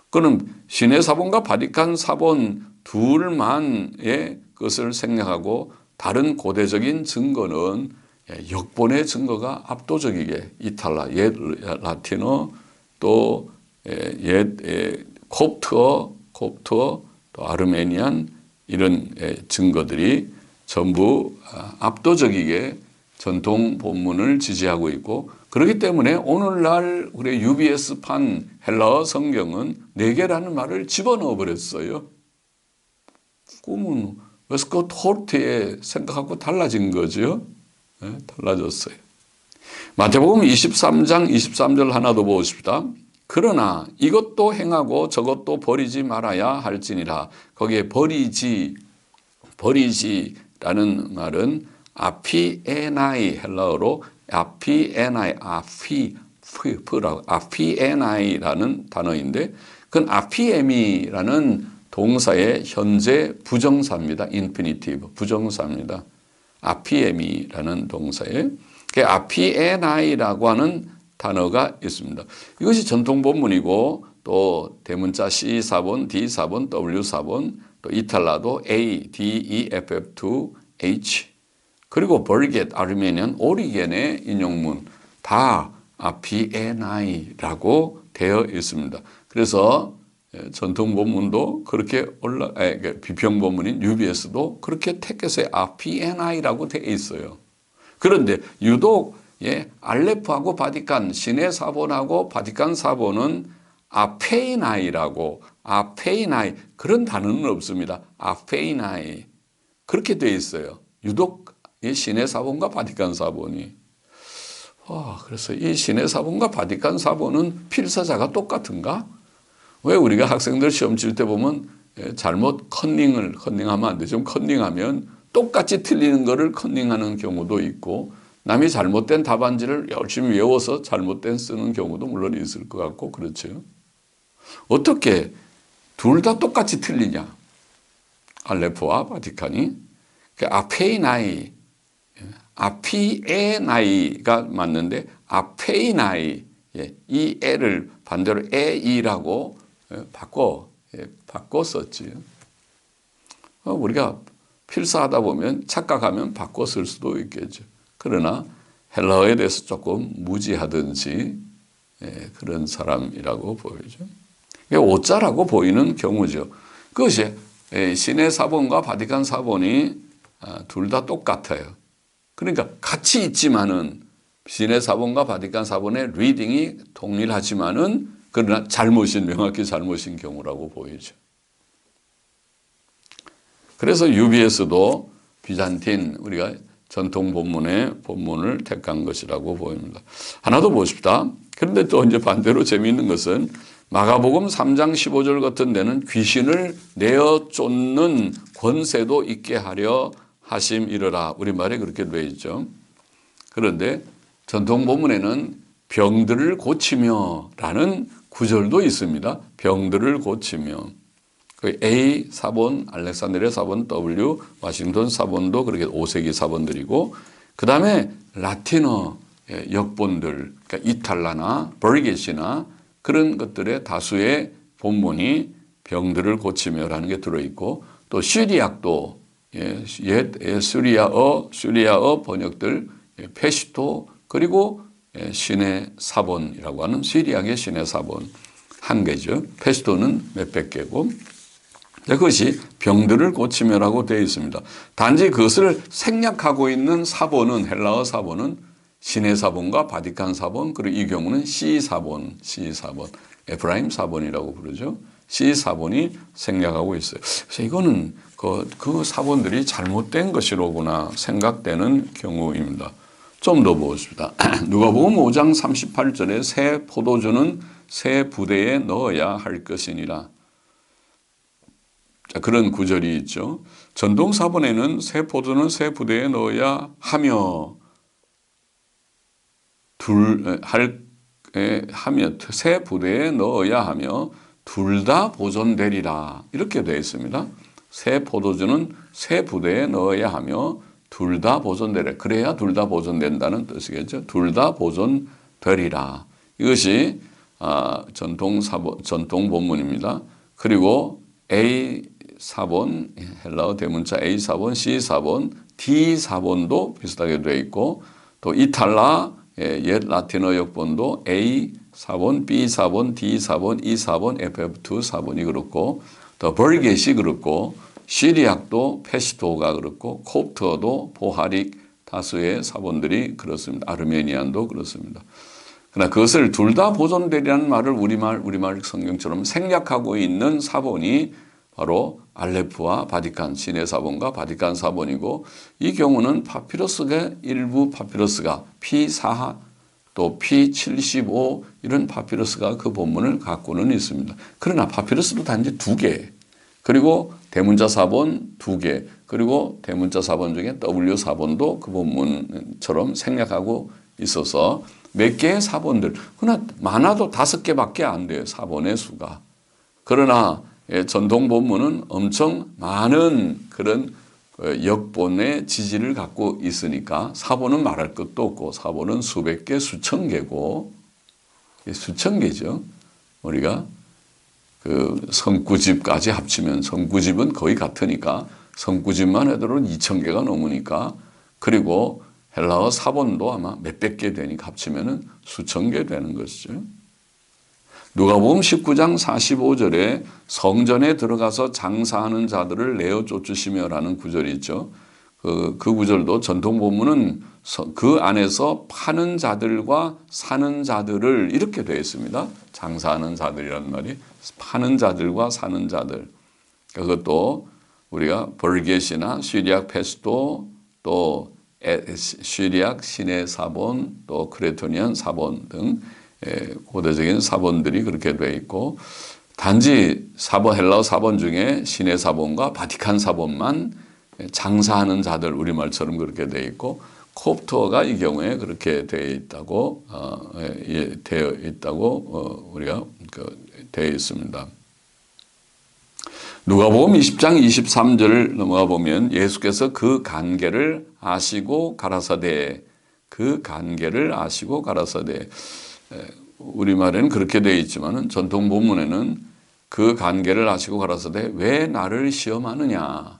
그럼 신의 사본과 바티칸 사본 둘만의 것을 생략하고 다른 고대적인 증거는 역본의 증거가 압도적이게 이탈라, 옛 라틴어, 또 옛 콥트어, 또 아르메니안, 이런 증거들이 전부 압도적이게 전통 본문을 지지하고 있고, 그렇기 때문에 오늘날 우리 UBS판 헬라어 성경은 4개라는 말을 집어넣어 버렸어요. 꿈은 웨스코트 홀트의 생각하고 달라진 거죠. 네, 달라졌어요. 마태복음 23장 23절 하나 더 보십시다. 그러나 이것도 행하고 저것도 버리지 말아야 할지니라. 거기에 버리지라는 말은 아피에나이, 헬라어로 아피에나이라는 단어인데, 그건 아피에미라는 동사의 현재 부정사입니다. 인피니티브 부정사입니다. 아피에미라는 동사에 아피에나이라고 하는 단어가 있습니다. 이것이 전통 본문이고, 또 대문자 C4번, D4번, W4번, 또 이탈라도 A, D, E, F, F, 2, H, 그리고 벌겟, 아르메니안 오리겐의 인용문 다 아피에나이라고 되어 있습니다. 그래서 전통 본문도 그렇게 비평 본문인 UBS도 그렇게 택해서 아피에나이라고 되어 있어요. 그런데 유독 알레프하고 바티칸, 시내 사본하고 바티칸 사본은 아페이나이라고, 아페이나이 그런 단어는 없습니다. 아페이나이 그렇게 되어 있어요. 유독 이 시내 사본과 바티칸 사본이. 그래서 이 시내 사본과 바티칸 사본은 필사자가 똑같은가? 왜 우리가 학생들 시험 칠 때 보면 잘못 컨닝하면 안 되죠. 컨닝하면 똑같이 틀리는 거를 컨닝하는 경우도 있고, 남이 잘못된 답안지를 열심히 외워서 잘못된 쓰는 경우도 물론 있을 것 같고, 그렇죠. 어떻게 둘 다 똑같이 틀리냐? 알레프와 바티칸이. 아피에나이가 맞는데 아페이나이, 이 에를 반대로 에이라고 바꿔 썼지. 우리가 필사하다 보면 착각하면 바꿔 쓸 수도 있겠죠. 그러나 헬라어에 대해서 조금 무지하든지 그런 사람이라고 보이죠. 오자라고 보이는 경우죠. 그것이 시내 사본과 바티칸 사본이 둘 다 똑같아요. 그러니까 같이 있지만은 시내 사본과 바티칸 사본의 리딩이 동일하지만은 그러나 명확히 잘못인 경우라고 보이죠. 그래서 UBS도 비잔틴, 우리가 전통 본문을 택한 것이라고 보입니다. 하나 더 보십시다. 그런데 또 이제 반대로 재미있는 것은 마가복음 3장 15절 같은 데는 귀신을 내어 쫓는 권세도 있게 하려 하심이러라. 우리말에 그렇게 되어 있죠. 그런데 전통 본문에는 병들을 고치며 라는 구절도 있습니다. 병들을 고치며. 그 A 사본, 알렉산드리아 사본, W, 워싱턴 사본도 그렇게 5세기 사본들이고, 그 다음에 라틴어 역본들, 그러니까 이탈라나 버리겟이나 그런 것들의 다수의 본문이 병들을 고치며라는 게 들어있고, 또 시리학도 옛 수리아어 번역들 페시토, 그리고 신의 사본이라고 하는 시리학의 신의 사본 한 개죠. 페시토는 몇백 개고, 그것이 병들을 고치며라고 되어 있습니다. 단지 그것을 생략하고 있는 사본은, 헬라어 사본은 신의 사본과 바티칸 사본, 그리고 이 경우는 C 사본, 에프라임 사본이라고 부르죠. C 사본이 생략하고 있어요. 그래서 이거는 그 사본들이 잘못된 것이로구나 생각되는 경우입니다. 좀 더 보겠습니다. 누가복음 5장 38절에 새 포도주는 새 부대에 넣어야 할 것이니라. 자, 그런 구절이 있죠. 전동 사본에는 새 포도는 새 부대에 넣어야 하며 새 부대에 넣어야 하며 둘 다 보존되리라. 이렇게 되어 있습니다. 새 포도주는 새 부대에 넣어야 하며 둘 다 보존되리라. 그래야 둘 다 보존된다는 뜻이겠죠. 둘 다 보존되리라. 이것이 전통 본문입니다. 그리고 A 사본, 헬라어 대문자 A 사본, C 사본, D 사본도 비슷하게 되어 있고, 또 이탈라 옛 라틴어 역본도 A 사본, B 사본, D 사본, E 사본, FF2 사본이 그렇고, 또 벌겟이 그렇고, 시리학도 페시토가 그렇고, 콥트어도 보하릭 다수의 사본들이 그렇습니다. 아르메니안도 그렇습니다. 그러나 그것을 둘 다 보존되리라는 말을 우리말 성경처럼 생략하고 있는 사본이 바로 알레프와 바티칸, 시내 사본과 바티칸 사본이고, 이 경우는 파피러스가 일부 파피러스가 P4 또 P75 이런 파피러스가 그 본문을 갖고는 있습니다. 그러나 파피러스도 단지 2개, 그리고 대문자 사본 2개, 그리고 대문자 사본 중에 W 사본도 그 본문처럼 생략하고 있어서 몇 개의 사본들, 그러나 많아도 5개밖에 안 돼요, 사본의 수가. 그러나 전통 본문은 엄청 많은 그런 역본의 지지를 갖고 있으니까 사본은 말할 것도 없고, 사본은 수백 개, 수천 개고, 수천 개죠. 우리가 그 성구집까지 합치면, 성구집은 거의 같으니까 성구집만 해도 2,000개가 넘으니까, 그리고 헬라어 사본도 아마 몇백 개 되니까 합치면 수천 개 되는 것이죠. 누가복음 19장 45절에 성전에 들어가서 장사하는 자들을 내어 쫓으시며라는 구절이 있죠. 그 구절도 전통 본문은 그 안에서 파는 자들과 사는 자들을 이렇게 되어 있습니다. 장사하는 자들이라는 말이 파는 자들과 사는 자들. 그것도 우리가 벌겟이나 시리악 페스토, 또 시리악 시내 사본, 또 크레토니안 사본 등 고대적인 사본들이 그렇게 되어 있고, 단지 사본, 헬라어 사본 중에 시내 사본과 바티칸 사본만 장사하는 자들, 우리말처럼 그렇게 되어 있고, 콥트어가 이 경우에 그렇게 되어 있다고 우리가 되어 있습니다. 누가복음 20장 23절을 넘어가 보면 예수께서 그 관계를 아시고 가라사대, 그 관계를 아시고 가라사대, 우리말에는 그렇게 되어 있지만 전통 본문에는 그 관계를 아시고 가라사대 왜 나를 시험하느냐,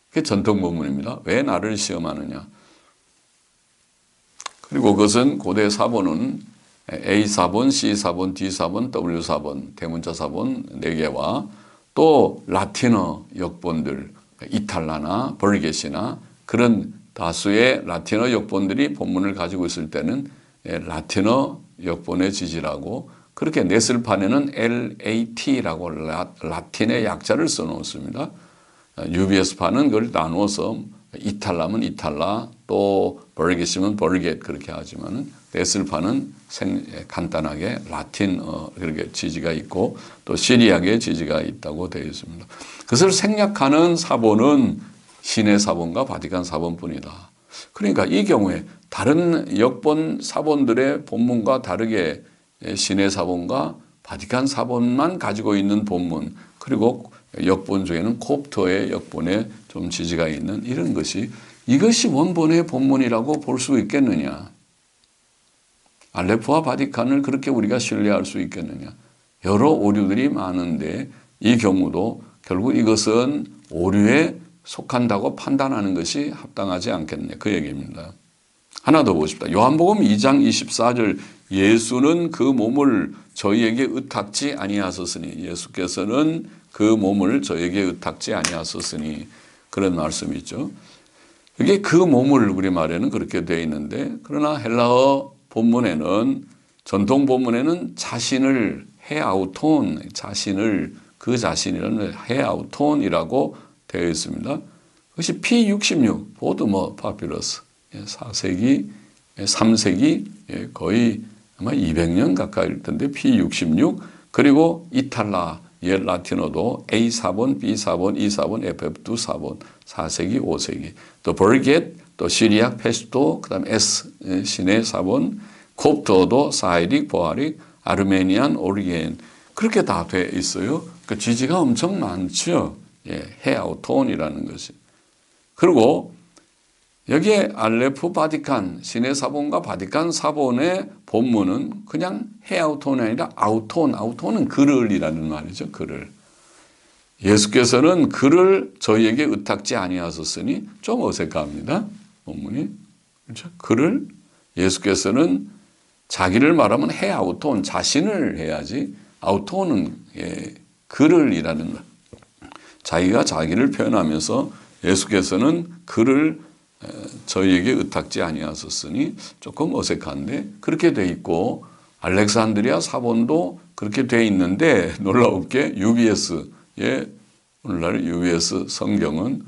그게 전통 본문입니다. 왜 나를 시험하느냐. 그리고 그것은 고대 사본은 A 사본, C 사본, D 사본, W 사본, 대문자 사본 4개와 또 라틴어 역본들, 이탈라나 벌겟이나 그런 다수의 라틴어 역본들이 본문을 가지고 있을 때는 라틴어 역본의 지지라고, 그렇게 냈을판에는 LAT라고 라틴의 약자를 써놓습니다. UBS판은 그걸 나누어서 이탈라면 이탈라, 또 벌겟이면 벌겟 그렇게 하지만은 냈을판은 간단하게 라틴어 그렇게 지지가 있고, 또 시리악의 지지가 있다고 되어 있습니다. 그것을 생략하는 사본은 시내 사본과 바티칸 사본뿐이다. 그러니까 이 경우에 다른 역본 사본들의 본문과 다르게 시내 사본과 바티칸 사본만 가지고 있는 본문, 그리고 역본 중에는 콥트어의 역본에 좀 지지가 있는 이런 것이, 이것이 원본의 본문이라고 볼 수 있겠느냐. 알레프와 바티칸을 그렇게 우리가 신뢰할 수 있겠느냐. 여러 오류들이 많은데 이 경우도 결국 이것은 오류에 속한다고 판단하는 것이 합당하지 않겠냐, 그 얘기입니다. 하나 더 보십시다. 요한복음 2장 24절, 예수는 그 몸을 저희에게 의탁지 아니하셨으니, 예수께서는 그 몸을 저에게 의탁지 아니하셨으니, 그런 말씀이 있죠. 이게 그 몸을 우리말에는 그렇게 되어 있는데, 그러나 헬라어 본문에는, 전통 본문에는 자신을 헤아우톤, 자신을, 그 자신이라는 헤아우톤이라고 되어 있습니다. 그것이 P66 보드머 파피러스 4세기, 3세기 거의 아마 200년 가까이일 텐데 P66, 그리고 이탈라 옛 라틴어도 A 사본, B 사본, E 사본, FF2 사본 4세기, 5세기, 또 벌겟, 또 시리악 페스토, 그다음 S 시내 사본, 콥트어도 사이릭, 보아릭, 아르메니안, 오리겐 그렇게 다 돼 있어요. 그 지지가 엄청 많죠. 헤아우톤이라는 것이. 그리고 여기에 알레프 바티칸, 시내 사본과 바티칸 사본의 본문은 그냥 헤아우톤이 아니라 아우톤, 아우톤은 그를이라는 말이죠. 그를. 예수께서는 그를 저희에게 의탁지 아니하셨으니 좀 어색합니다. 본문이. 그렇죠? 그를 예수께서는 자기를 말하면 헤아우톤, 자신을 해야지, 아우톤은 그를이라는 말. 자기가 자기를 표현하면서 예수께서는 그를 저희에게 의탁지 아니하셨으니 조금 어색한데, 그렇게 돼 있고, 알렉산드리아 사본도 그렇게 돼 있는데 놀라운 게 UBS의 오늘날 UBS 성경은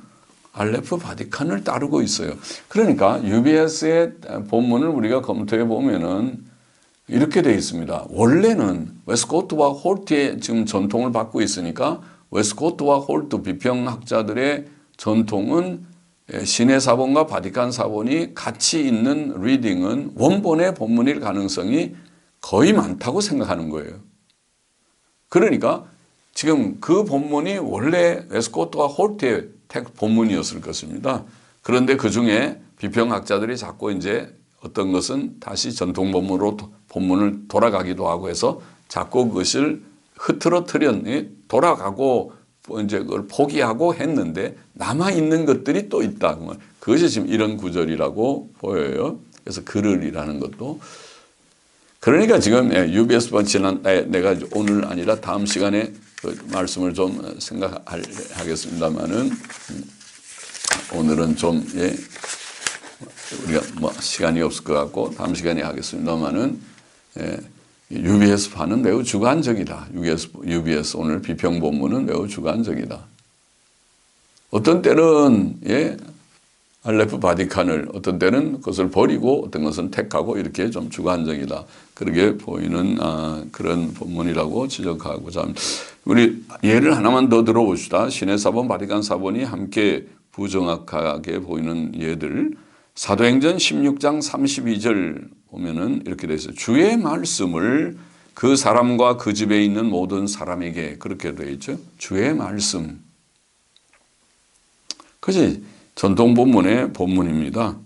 알레프 바티칸을 따르고 있어요. 그러니까 UBS의 본문을 우리가 검토해 보면은 이렇게 되어 있습니다. 원래는 웨스코트와 홀트의 지금 전통을 받고 있으니까 웨스코트와 홀트 비평학자들의 전통은 신의 사본과 바티칸 사본이 같이 있는 리딩은 원본의 본문일 가능성이 거의 많다고 생각하는 거예요. 그러니까 지금 그 본문이 원래 웨스코트와 홀트의 본문이었을 것입니다. 그런데 그 중에 비평학자들이 자꾸 이제 어떤 것은 다시 전통 본문을 돌아가기도 하고 해서 자꾸 그것을 흐트러뜨려 돌아가고 이제 그걸 포기하고 했는데 남아있는 것들이 또 있다. 그것이 지금 이런 구절이라고 보여요. 그래서 그를이라는 것도. 그러니까 지금 UBS 지난 내가 오늘 아니라 다음 시간에 그 말씀을 좀 생각하겠습니다만은 오늘은 좀 우리가 뭐 시간이 없을 것 같고 다음 시간에 하겠습니다만은 UBS파는 매우 주관적이다. UBS 오늘 비평 본문은 매우 주관적이다. 어떤 때는 알레프 바티칸을 어떤 때는 그것을 버리고 어떤 것은 택하고 이렇게 좀 주관적이다. 그렇게 보이는 그런 본문이라고 지적하고자 합니다. 우리 예를 하나만 더 들어봅시다. 신의 사본, 바티칸 사본이 함께 부정확하게 보이는 예들. 사도행전 16장 32절 보면은 이렇게 되어 있어요. 주의 말씀을 그 사람과 그 집에 있는 모든 사람에게 그렇게 되어 있죠. 주의 말씀. 그것이 전통 본문의 본문입니다.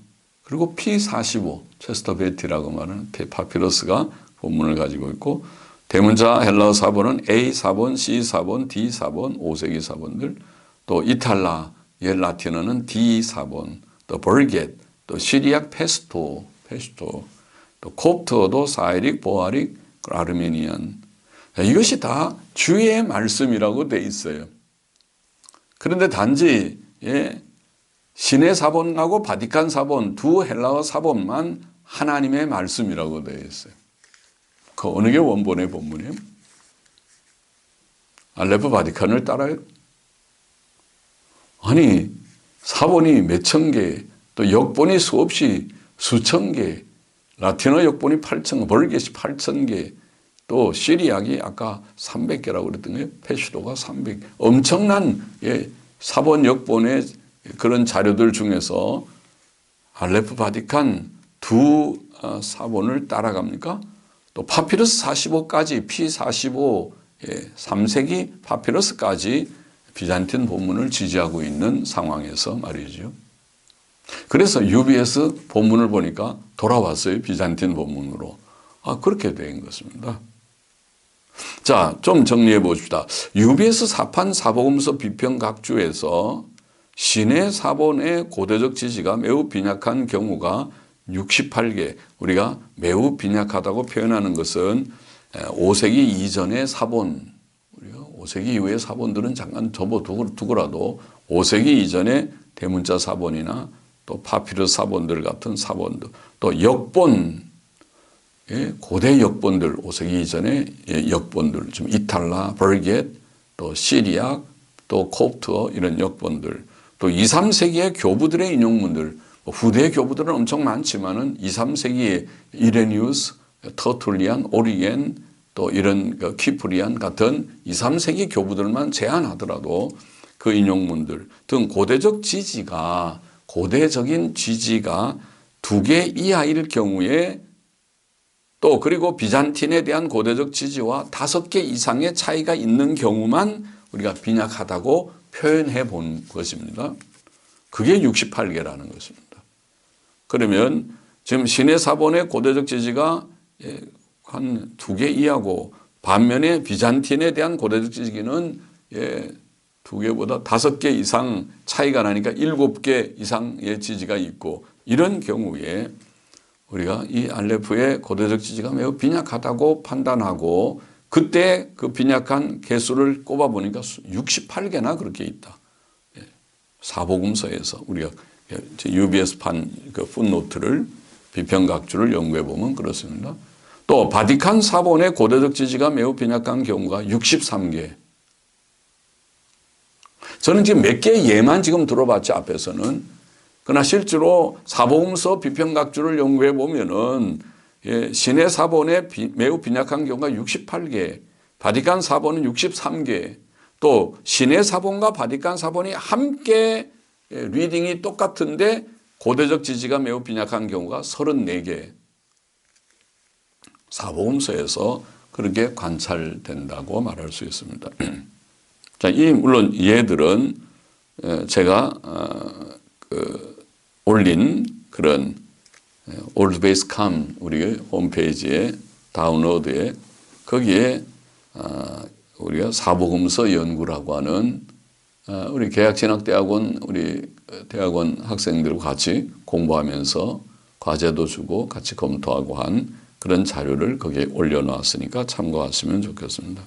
그리고 P45, 체스터 베티라고 말하는 파피러스가 본문을 가지고 있고 대문자 헬라어 사본은 A 사본, C 사본, D 사본, 5세기 사본들 또 이탈라, 옛 라틴어는 D 사본, 또 벌겟, 또 시리악 페스토, 또 콥트어도 사이릭, 보아릭, 아르메니안. 이것이 다 주의 말씀이라고 돼 있어요. 그런데 단지 신의 사본하고 바티칸 사본 두 헬라어 사본만 하나님의 말씀이라고 되어 있어요. 그 어느 게 원본의 본문이에요? 알레프 바티칸을 따라요? 아니 사본이 몇천 개, 또 역본이 수없이 수천 개, 라틴어 역본이 8천, 벌겟이 8천 개, 또 시리악이 아까 300개라고 그랬던 거예요. 페시도가 300개. 엄청난 사본 역본의 그런 자료들 중에서 알레프 바티칸 두 사본을 따라갑니까? 또 파피러스 45까지 P45 3세기 파피러스까지 비잔틴 본문을 지지하고 있는 상황에서 말이죠. 그래서 UBS 본문을 보니까 돌아왔어요. 비잔틴 본문으로. 그렇게 된 것입니다. 자, 좀 정리해 봅시다. UBS 사판 사복음서 비평 각주에서 신의 사본의 고대적 지지가 매우 빈약한 경우가 68개. 우리가 매우 빈약하다고 표현하는 것은 5세기 이전의 사본, 우리가 5세기 이후의 사본들은 잠깐 접어두고라도 5세기 이전의 대문자 사본이나 또 파피러스 사본들 같은 사본들, 또 역본, 고대 역본들, 5세기 이전의 역본들, 지금 이탈라, 벌겟, 또 시리악, 또 콥트어 이런 역본들, 또 2, 3세기의 교부들의 인용문들, 후대 교부들은 엄청 많지만은 2, 3세기의 이레니우스, 터툴리안, 오리겐, 또 이런 키프리안 같은 2, 3세기 교부들만 제한하더라도 그 인용문들 등 고대적인 지지가 2개 이하일 경우에 또 그리고 비잔틴에 대한 고대적 지지와 5개 이상의 차이가 있는 경우만 우리가 빈약하다고 표현해 본 것입니다. 그게 68개라는 것입니다. 그러면 지금 신의 사본의 고대적 지지가 한 2개 이하고 반면에 비잔틴에 대한 고대적 지지는 2개보다 5개 이상 차이가 나니까 7개 이상의 지지가 있고 이런 경우에 우리가 이 알레프의 고대적 지지가 매우 빈약하다고 판단하고 그때 그 빈약한 개수를 꼽아보니까 68개나 그렇게 있다. 사복음서에서 우리가 UBS판 그 풋노트를 비평각주를 연구해 보면 그렇습니다. 또 바티칸 사본의 고대적 지지가 매우 빈약한 경우가 63개. 저는 지금 몇 개의 예만 지금 들어봤죠, 앞에서는. 그러나 실제로 사복음서 비평각주를 연구해 보면은 신의 사본에 매우 빈약한 경우가 68개, 바티칸 사본은 63개, 또 신의 사본과 바티칸 사본이 함께 리딩이 똑같은데 고대적 지지가 매우 빈약한 경우가 34개. 사복음서에서 그렇게 관찰된다고 말할 수 있습니다. 자, 물론 얘들은 제가 올린 그런 올드베이스컴 우리 홈페이지에 다운로드에 거기에 우리가 사복음서 연구라고 하는 우리 계약진학대학원 우리 대학원 학생들과 같이 공부하면서 과제도 주고 같이 검토하고 한 그런 자료를 거기에 올려놓았으니까 참고하시면 좋겠습니다.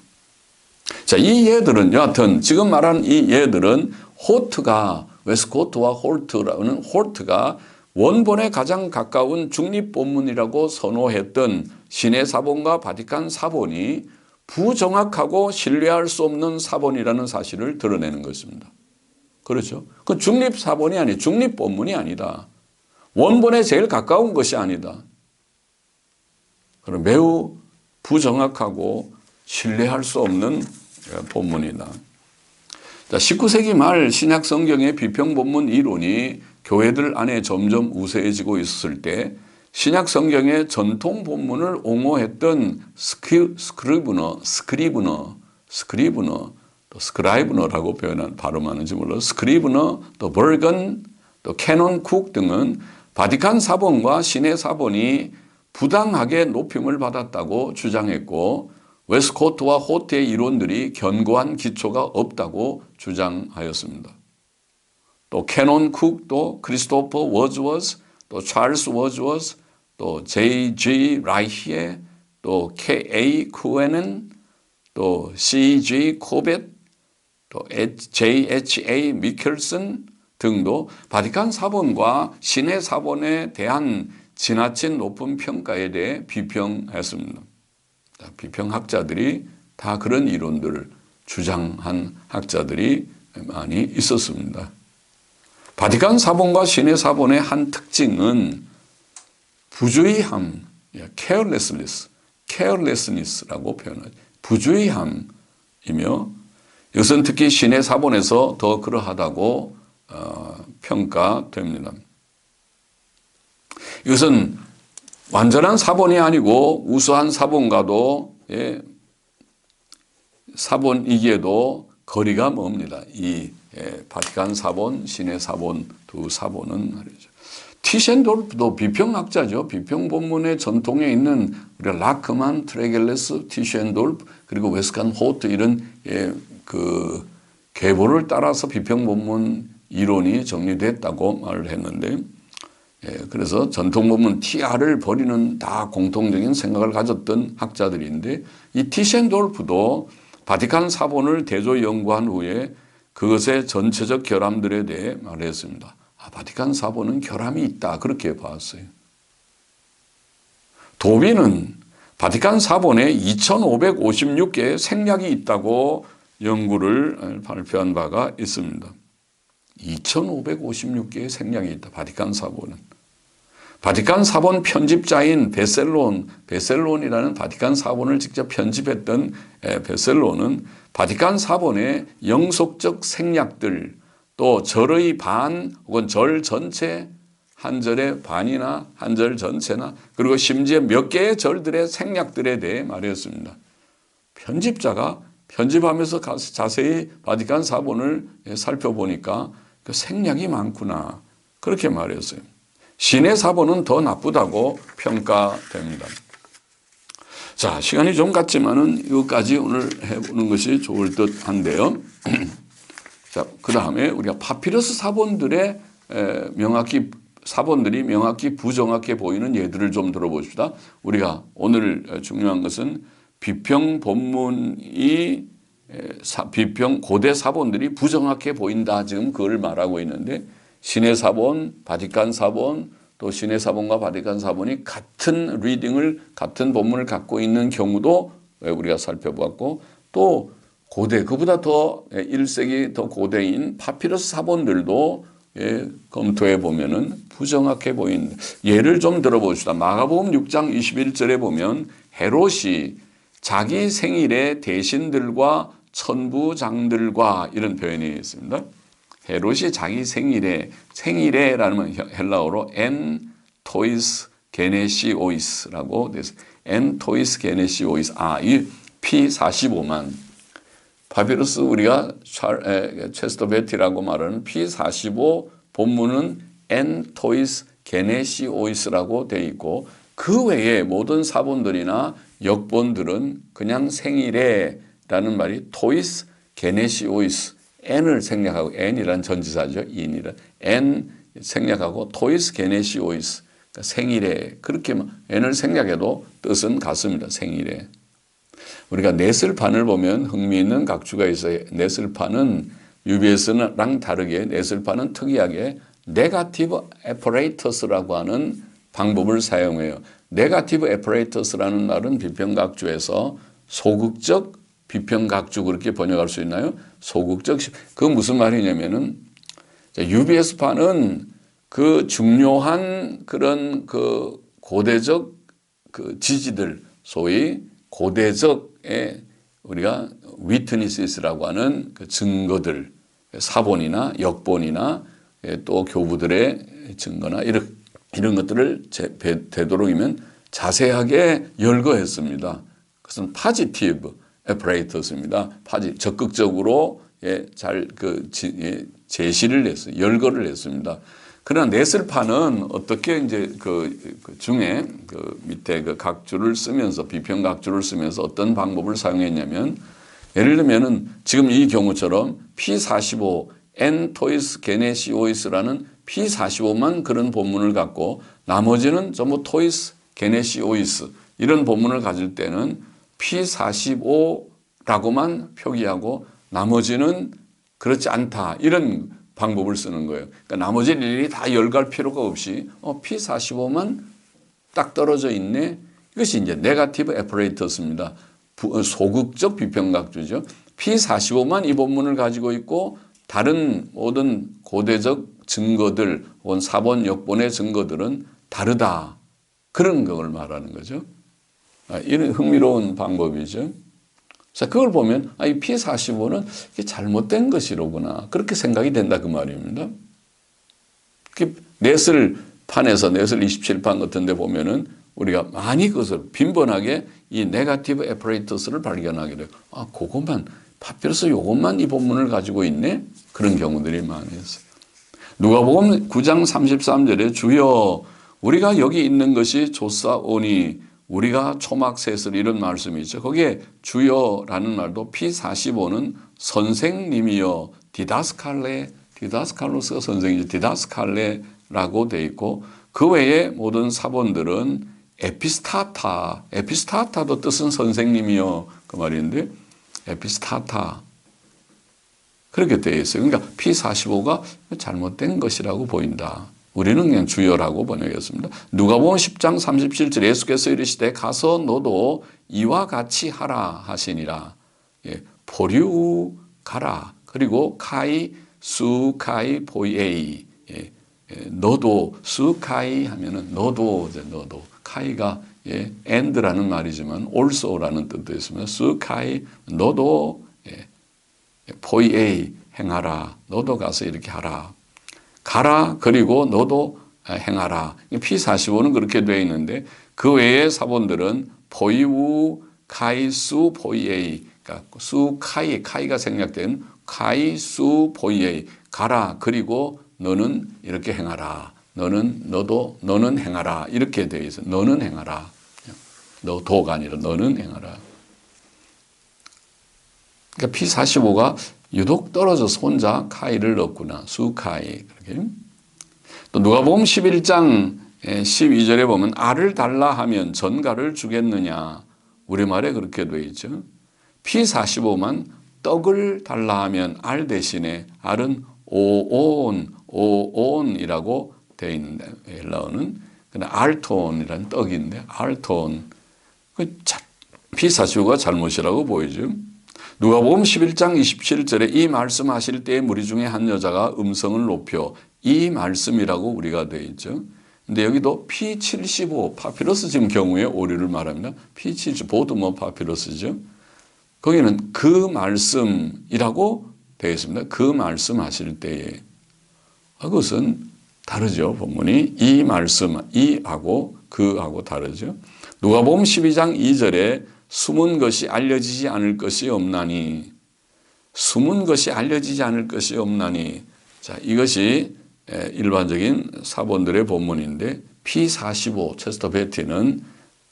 자, 이 예들은 여하튼 지금 말한 이 예들은 호트가 웨스코트와 홀트라는 홀트가 원본에 가장 가까운 중립본문이라고 선호했던 신의 사본과 바티칸 사본이 부정확하고 신뢰할 수 없는 사본이라는 사실을 드러내는 것입니다. 그렇죠? 그 중립사본이 아니, 중립본문이 아니다. 원본에 제일 가까운 것이 아니다. 그럼 매우 부정확하고 신뢰할 수 없는 본문이다. 자, 19세기 말 신약 성경의 비평 본문 이론이 교회들 안에 점점 우세해지고 있었을 때 신약 성경의 전통 본문을 옹호했던 스크리브너, 또 스크라이브너라고 발음하는지 몰라요. 스크리브너, 또 버건, 또 캐논 쿡 등은 바티칸 사본과 신의 사본이 부당하게 높임을 받았다고 주장했고 웨스코트와 호트의 이론들이 견고한 기초가 없다고 주장하였습니다. 또 캐논 쿡도 크리스토퍼 워즈워스, 또 찰스 워즈워스, 또 J.G. 라이히에, 또 K.A. 쿠에는, 또 C.G. 코벳, 또 J.H.A. 미켈슨 등도 바티칸 사본과 신의 사본에 대한 지나친 높은 평가에 대해 비평했습니다. 비평학자들이 다 그런 이론들을 주장한 학자들이 많이 있었습니다. 바티칸 사본과 신의 사본의 한 특징은 부주의함, carelessness라고 표현하죠. 부주의함이며 이것은 특히 신의 사본에서 더 그러하다고 평가됩니다. 이것은 완전한 사본이 아니고 우수한 사본과도 사본이기에도 거리가 멉니다. 이 바티칸 사본, 신의 사본 두 사본은 말이죠. 티셴돌프도 비평학자죠. 비평 본문의 전통에 있는 우리가 라크만, 트레겔레스, 티셴돌프 그리고 웨스칸 호트 이런 그 계보를 따라서 비평 본문 이론이 정리됐다고 말을 했는데 그래서 전통 본문 TR을 버리는 다 공통적인 생각을 가졌던 학자들인데 이 티셴돌프도 바티칸 사본을 대조 연구한 후에 그것의 전체적 결함들에 대해 말했습니다. 바티칸 사본은 결함이 있다 그렇게 봤어요. 도비는 바티칸 사본에 2556개의 생략이 있다고 연구를 발표한 바가 있습니다. 2556개의 생략이 있다. 바티칸 사본은. 바티칸 사본 편집자인 베셀론이라는 바티칸 사본을 직접 편집했던 베셀론은 바티칸 사본의 영속적 생략들 또 절의 반 혹은 절 전체 한 절의 반이나 한 절 전체나 그리고 심지어 몇 개의 절들의 생략들에 대해 말했습니다. 편집자가 편집하면서 자세히 바티칸 사본을 살펴보니까 그 생략이 많구나 그렇게 말했어요. 신의 사본은 더 나쁘다고 평가됩니다. 자, 시간이 좀 갔지만은 이것까지 오늘 해보는 것이 좋을 듯 한데요. 자, 그 다음에 우리가 파피러스 사본들의 사본들이 명확히 부정확해 보이는 예들을 좀 들어봅시다. 우리가 오늘 중요한 것은 비평 본문이 고대 사본들이 부정확해 보인다. 지금 그걸 말하고 있는데 신의 사본, 바티칸 사본, 또 신의 사본과 바티칸 사본이 같은 리딩을 같은 본문을 갖고 있는 경우도 우리가 살펴보았고 또 고대, 그보다 더 1세기 더 고대인 파피러스 사본들도 검토해 보면은 부정확해 보인 예를 좀 들어봅시다. 마가복음 6장 21절에 보면 헤롯이 자기 생일에 대신들과 천부장들과 이런 표현이 있습니다. 헤롯이 자기 생일에라는 헬라어로 엔 토이스 게네시오이스라고 돼서 엔 토이스 게네시오이스 이 P45만 파피루스 우리가 체스터베티라고 말하는 P45 본문은 엔 토이스 게네시오이스라고 되어 있고 그 외에 모든 사본들이나 역본들은 그냥 생일에라는 말이 토이스 게네시오이스 n을 생략하고 n이란 전지사죠. 인이란 n 생략하고 토이스 게네시오이스 그러니까 생일에 그렇게 n을 생략해도 뜻은 같습니다. 생일에. 우리가 넷을판을 보면 흥미있는 각주가 있어요. 넷을판은 UBS랑 다르게 넷을판은 특이하게 네거티브 애퍼레이터스라고 하는 방법을 사용해요. 네거티브 애퍼레이터스라는 말은 비평각주에서 소극적 비평각주 그렇게 번역할 수 있나요? 소극적 그 무슨 말이냐면은 UBS판은 그 중요한 그런 그 고대적 그 지지들 소위 고대적의 우리가 위트니스라고 하는 그 증거들 사본이나 역본이나 또 교부들의 증거나 이런 것들을 되도록이면 자세하게 열거했습니다. 그것은 파지티브 애퍼레이터스입니다. 적극적으로 잘 제시를 했어요. 열거를 했습니다. 그러나 넷을판은 어떻게 이제 그 중에 그 밑에 그 각주를 쓰면서 비평 각주를 쓰면서 어떤 방법을 사용했냐면 예를 들면은 지금 이 경우처럼 P45 N 토이스 게네시오이스라는 P45만 그런 본문을 갖고 나머지는 전부 토이스 게네시오이스 이런 본문을 가질 때는 P45라고만 표기하고 나머지는 그렇지 않다 이런 방법을 쓰는 거예요. 그러니까 나머지 일일이 다 열갈 필요가 없이 P45만 딱 떨어져 있네. 이것이 이제 네거티브 애퍼레이터스입니다. 소극적 비평각주죠. P45만 이 본문을 가지고 있고 다른 모든 고대적 증거들 혹은 사본 역본의 증거들은 다르다. 그런 걸 말하는 거죠. 이런 흥미로운 방법이죠. 자, 그걸 보면 이 P45는 잘못된 것이로구나. 그렇게 생각이 된다 그 말입니다. 넷을 판에서 넷을 27판 같은 데 보면은 우리가 많이 그것을 빈번하게 이 네거티브 애퍼레이터스를 발견하게 돼요. 그것만 파피러스 요것만 이 본문을 가지고 있네. 그런 경우들이 많이 있어요. 누가복음 9장 33절에 주여 우리가 여기 있는 것이 좋사오니 우리가 초막셋을 이런 말씀이 있죠. 거기에 주여라는 말도 P45는 선생님이여 디다스칼로스가 선생이죠. 디다스칼레라고 되어 있고 그 외에 모든 사본들은 에피스타타도 뜻은 선생님이여 그 말인데 에피스타타 그렇게 되어 있어요. 그러니까 P45가 잘못된 것이라고 보인다. 우리는 그냥 주여라고 번역했습니다. 누가복음 10장 37절 예수께서 이르시되 가서 너도 이와 같이 하라 하시니라. 보류 가라. 그리고 카이 수카이 보이에이. 너도 수카이 하면은 너도 카이가 and라는 말이지만 also라는 뜻도 있습니다. 수카이 너도 보이에이 행하라. 너도 가서 이렇게 하라. 가라 그리고 너도 행하라. P45는 그렇게 되어 있는데 그 외의 사본들은 보이우 카이수 보이에이 그러니까 카이가 생략된 카이수 보이에이 가라 그리고 너는 이렇게 행하라. 너는 행하라. 이렇게 되어 있어. 너는 행하라. 너도가 아니라 너는 행하라. 그러니까 P45가 유독 떨어져서 혼자 카이를 넣었구나. 수카이. 그렇게. 또 누가복음 11장 12절에 보면 알을 달라 하면 전갈을 주겠느냐. 우리말에 그렇게 되어 있죠. P45만 떡을 달라 하면 알 대신에 알은 오온이라고 되어 있는데 헬라어는 알톤이라는 떡인데 알톤. P45가 잘못이라고 보이죠. 누가복음 11장 27절에 이 말씀하실 때에 무리 중에 한 여자가 음성을 높여 이 말씀이라고 우리가 되어 있죠. 근데 여기도 P75 파피러스 지금 경우에 오류를 말합니다. P75 보드머 파피러스죠. 거기는 그 말씀이라고 되어 있습니다. 그 말씀하실 때에. 그것은 다르죠. 본문이 이 말씀, 이하고 그하고 다르죠. 누가복음 12장 2절에 숨은 것이 알려지지 않을 것이 없나니, 숨은 것이 알려지지 않을 것이 없나니. 자, 이것이 일반적인 사본들의 본문인데 P45 체스터 베티는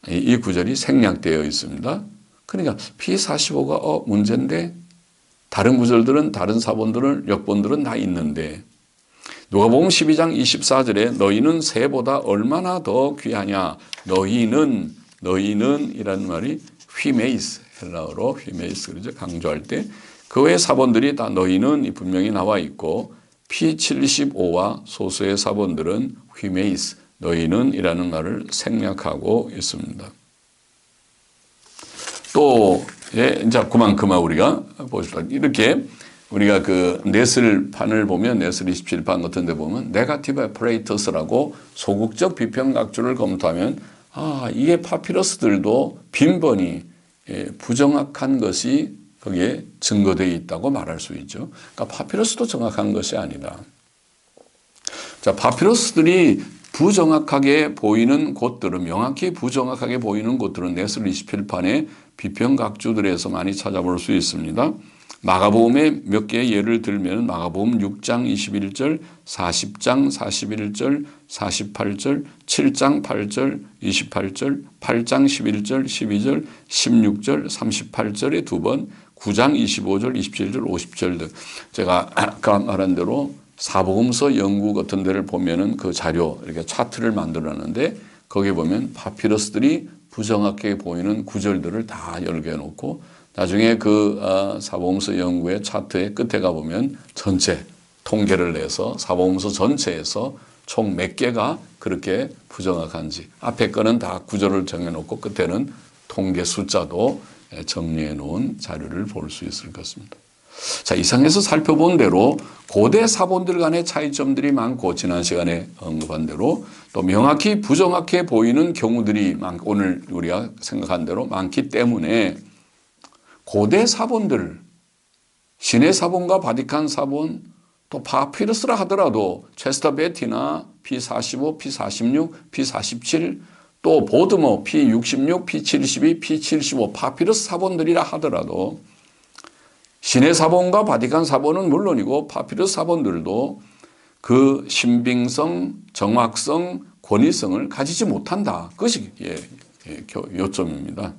이 구절이 생략되어 있습니다. 그러니까 P45가 문제인데 다른 구절들은, 다른 사본들은, 역본들은 다 있는데, 누가복음 12장 24절에 너희는 새보다 얼마나 더 귀하냐. 너희는 이라는 말이 휘메이스, 헬라어로 휘메이스 그러죠. 강조할 때 그 외의 사본들이 다 너희는 분명히 나와 있고, P75와 소수의 사본들은 휘메이스, 너희는 이라는 말을 생략하고 있습니다. 또 이제 그만 우리가 보십시오. 이렇게 우리가 그 네슬판을 보면, 네슬 27판 같은 데 보면 네가티브 에퍼레이터스라고 소극적 비평각주를 검토하면 이게 파피러스들도 빈번히 부정확한 것이 거기에 증거되어 있다고 말할 수 있죠. 그러니까 파피러스도 정확한 것이 아니다. 자, 파피러스들이 부정확하게 보이는 곳들은, 명확히 부정확하게 보이는 곳들은 네슬 27판의 비평각주들에서 많이 찾아볼 수 있습니다. 마가복음의 몇 개의 예를 들면 마가복음 6장 21절, 40장 41절, 48절, 7장 8절, 28절, 8장 11절, 12절, 16절, 38절에 두 번, 9장 25절, 27절, 50절 등. 제가 아까 말한 대로 사복음서 연구 같은 데를 보면은 그 자료, 이렇게 차트를 만들었는데 거기에 보면 파피러스들이 부정확하게 보이는 구절들을 다 열게 해놓고 나중에 그 사복음서 연구의 차트의 끝에 가보면 전체 통계를 내서 사복음서 전체에서 총 몇 개가 그렇게 부정확한지, 앞에 거는 다 구절을 정해놓고 끝에는 통계 숫자도 정리해 놓은 자료를 볼 수 있을 것입니다. 자, 이상에서 살펴본 대로 고대 사본들 간의 차이점들이 많고, 지난 시간에 언급한 대로 또 명확히 부정확해 보이는 경우들이 오늘 우리가 생각한 대로 많기 때문에 고대 사본들, 신의 사본과 바티칸 사본, 또 파피러스라 하더라도 체스터 베티나 P45, P46, P47, 또 보드머 P66, P72, P75 파피러스 사본들이라 하더라도 신의 사본과 바티칸 사본은 물론이고 파피러스 사본들도 그 신빙성, 정확성, 권위성을 가지지 못한다. 그것이 요점입니다.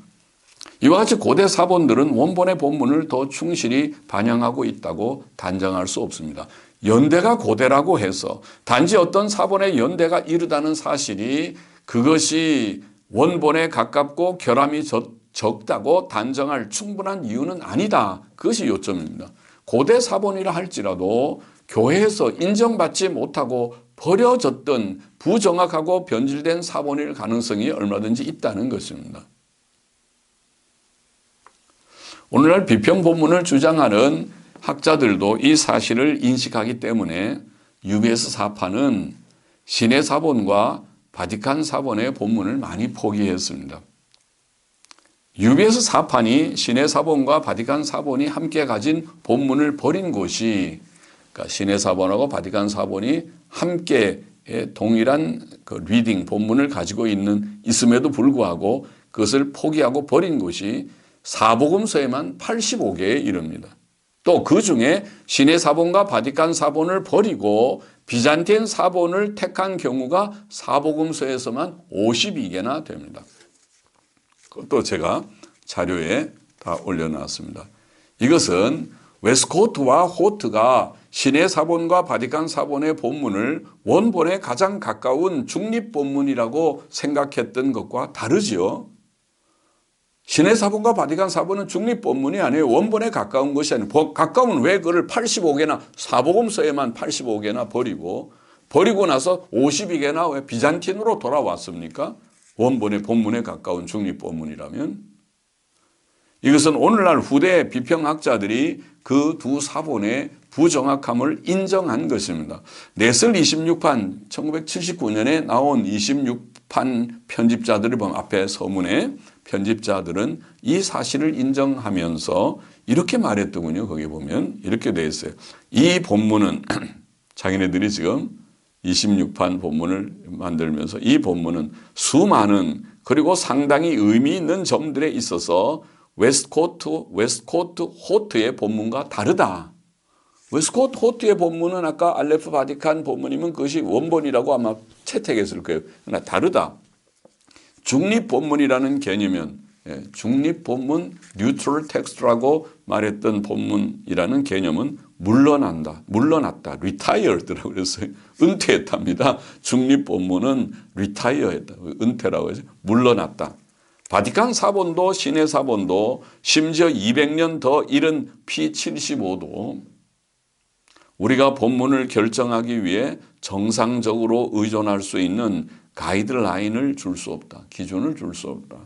이와 같이 고대 사본들은 원본의 본문을 더 충실히 반영하고 있다고 단정할 수 없습니다. 연대가 고대라고 해서 단지 어떤 사본의 연대가 이르다는 사실이 그것이 원본에 가깝고 결함이 적다고 단정할 충분한 이유는 아니다. 그것이 요점입니다. 고대 사본이라 할지라도 교회에서 인정받지 못하고 버려졌던 부정확하고 변질된 사본일 가능성이 얼마든지 있다는 것입니다. 오늘날 비평 본문을 주장하는 학자들도 이 사실을 인식하기 때문에 UBS 사파는 신의 사본과 바티칸 사본의 본문을 많이 포기했습니다. UBS 사판이 신의 사본과 바티칸 사본이 함께 가진 본문을 버린 곳이, 그러니까 신의 사본하고 바티칸 사본이 함께 동일한 그 리딩 본문을 가지고 있음에도 불구하고 그것을 포기하고 버린 곳이 사복음서에만 85개에 이릅니다. 또 그 중에 신의 사본과 바티칸 사본을 버리고 비잔틴 사본을 택한 경우가 사복음서에서만 52개나 됩니다. 그것도 제가 자료에 다 올려놨습니다. 이것은 웨스코트와 호트가 신의 사본과 바티칸 사본의 본문을 원본에 가장 가까운 중립 본문이라고 생각했던 것과 다르지요. 신의 사본과 바티칸 사본은 중립 본문이 아니에요. 원본에 가까운 것이 아니에요. 가까우면 왜 그걸 85개나 사복음서에만 85개나 버리고 나서 52개나 왜 비잔틴으로 돌아왔습니까? 원본의 본문에 가까운 중립 본문이라면. 이것은 오늘날 후대 비평학자들이 그 두 사본의 부정확함을 인정한 것입니다. 넷을 26판 1979년에 나온 26판 편집자들을 보면 앞에 서문의 편집자들은 이 사실을 인정하면서 이렇게 말했더군요. 거기 보면 이렇게 돼 있어요. 이 본문은 자기네들이 지금 26판 본문을 만들면서 이 본문은 수많은 그리고 상당히 의미 있는 점들에 있어서 웨스트코트 호트의 본문과 다르다. 웨스트코트 호트의 본문은 아까 알레프 바티칸 본문이면 그것이 원본이라고 아마 채택했을 거예요. 그러나 다르다. 중립 본문이라는 개념은 중립 본문 뉴트럴 텍스트라고 말했던 본문이라는 개념은 물러났다. retired라고 그랬어요. 은퇴했답니다. 중립 본문은 retire했다. 은퇴라고 해서 물러났다. 바티칸 사본도 신의 사본도 심지어 200년 더 이른 P75도 우리가 본문을 결정하기 위해 정상적으로 의존할 수 있는 가이드라인을 줄 수 없다. 기준을 줄 수 없다.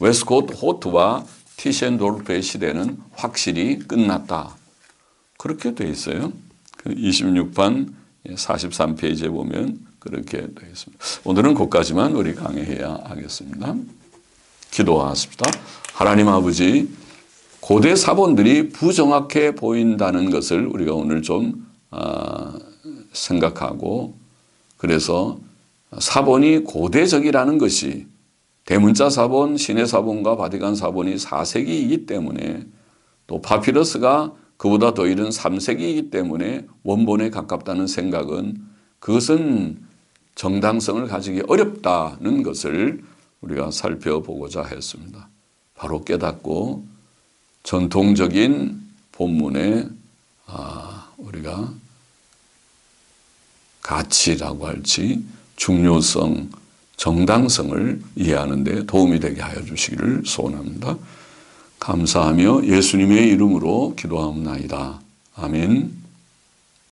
웨스코트 호트와 티셴도르프의 시대는 확실히 끝났다. 그렇게 돼 있어요. 26판 43페이지에 보면 그렇게 되어 있습니다. 오늘은 거기까지만 우리 강의해야 하겠습니다. 기도하십시다. 하나님 아버지, 고대 사본들이 부정확해 보인다는 것을 우리가 오늘 좀 생각하고, 그래서 사본이 고대적이라는 것이 대문자 사본, 신의 사본과 바티칸 사본이 4세기이기 때문에 또 파피러스가 그보다 더 이른 3세기이기 때문에 원본에 가깝다는 생각은 그것은 정당성을 가지기 어렵다는 것을 우리가 살펴보고자 했습니다. 바로 깨닫고 전통적인 본문에 우리가 가치라고 할지 중요성, 정당성을 이해하는 데 도움이 되게 하여 주시기를 소원합니다. 감사하며 예수님의 이름으로 기도하옵나이다. 아멘.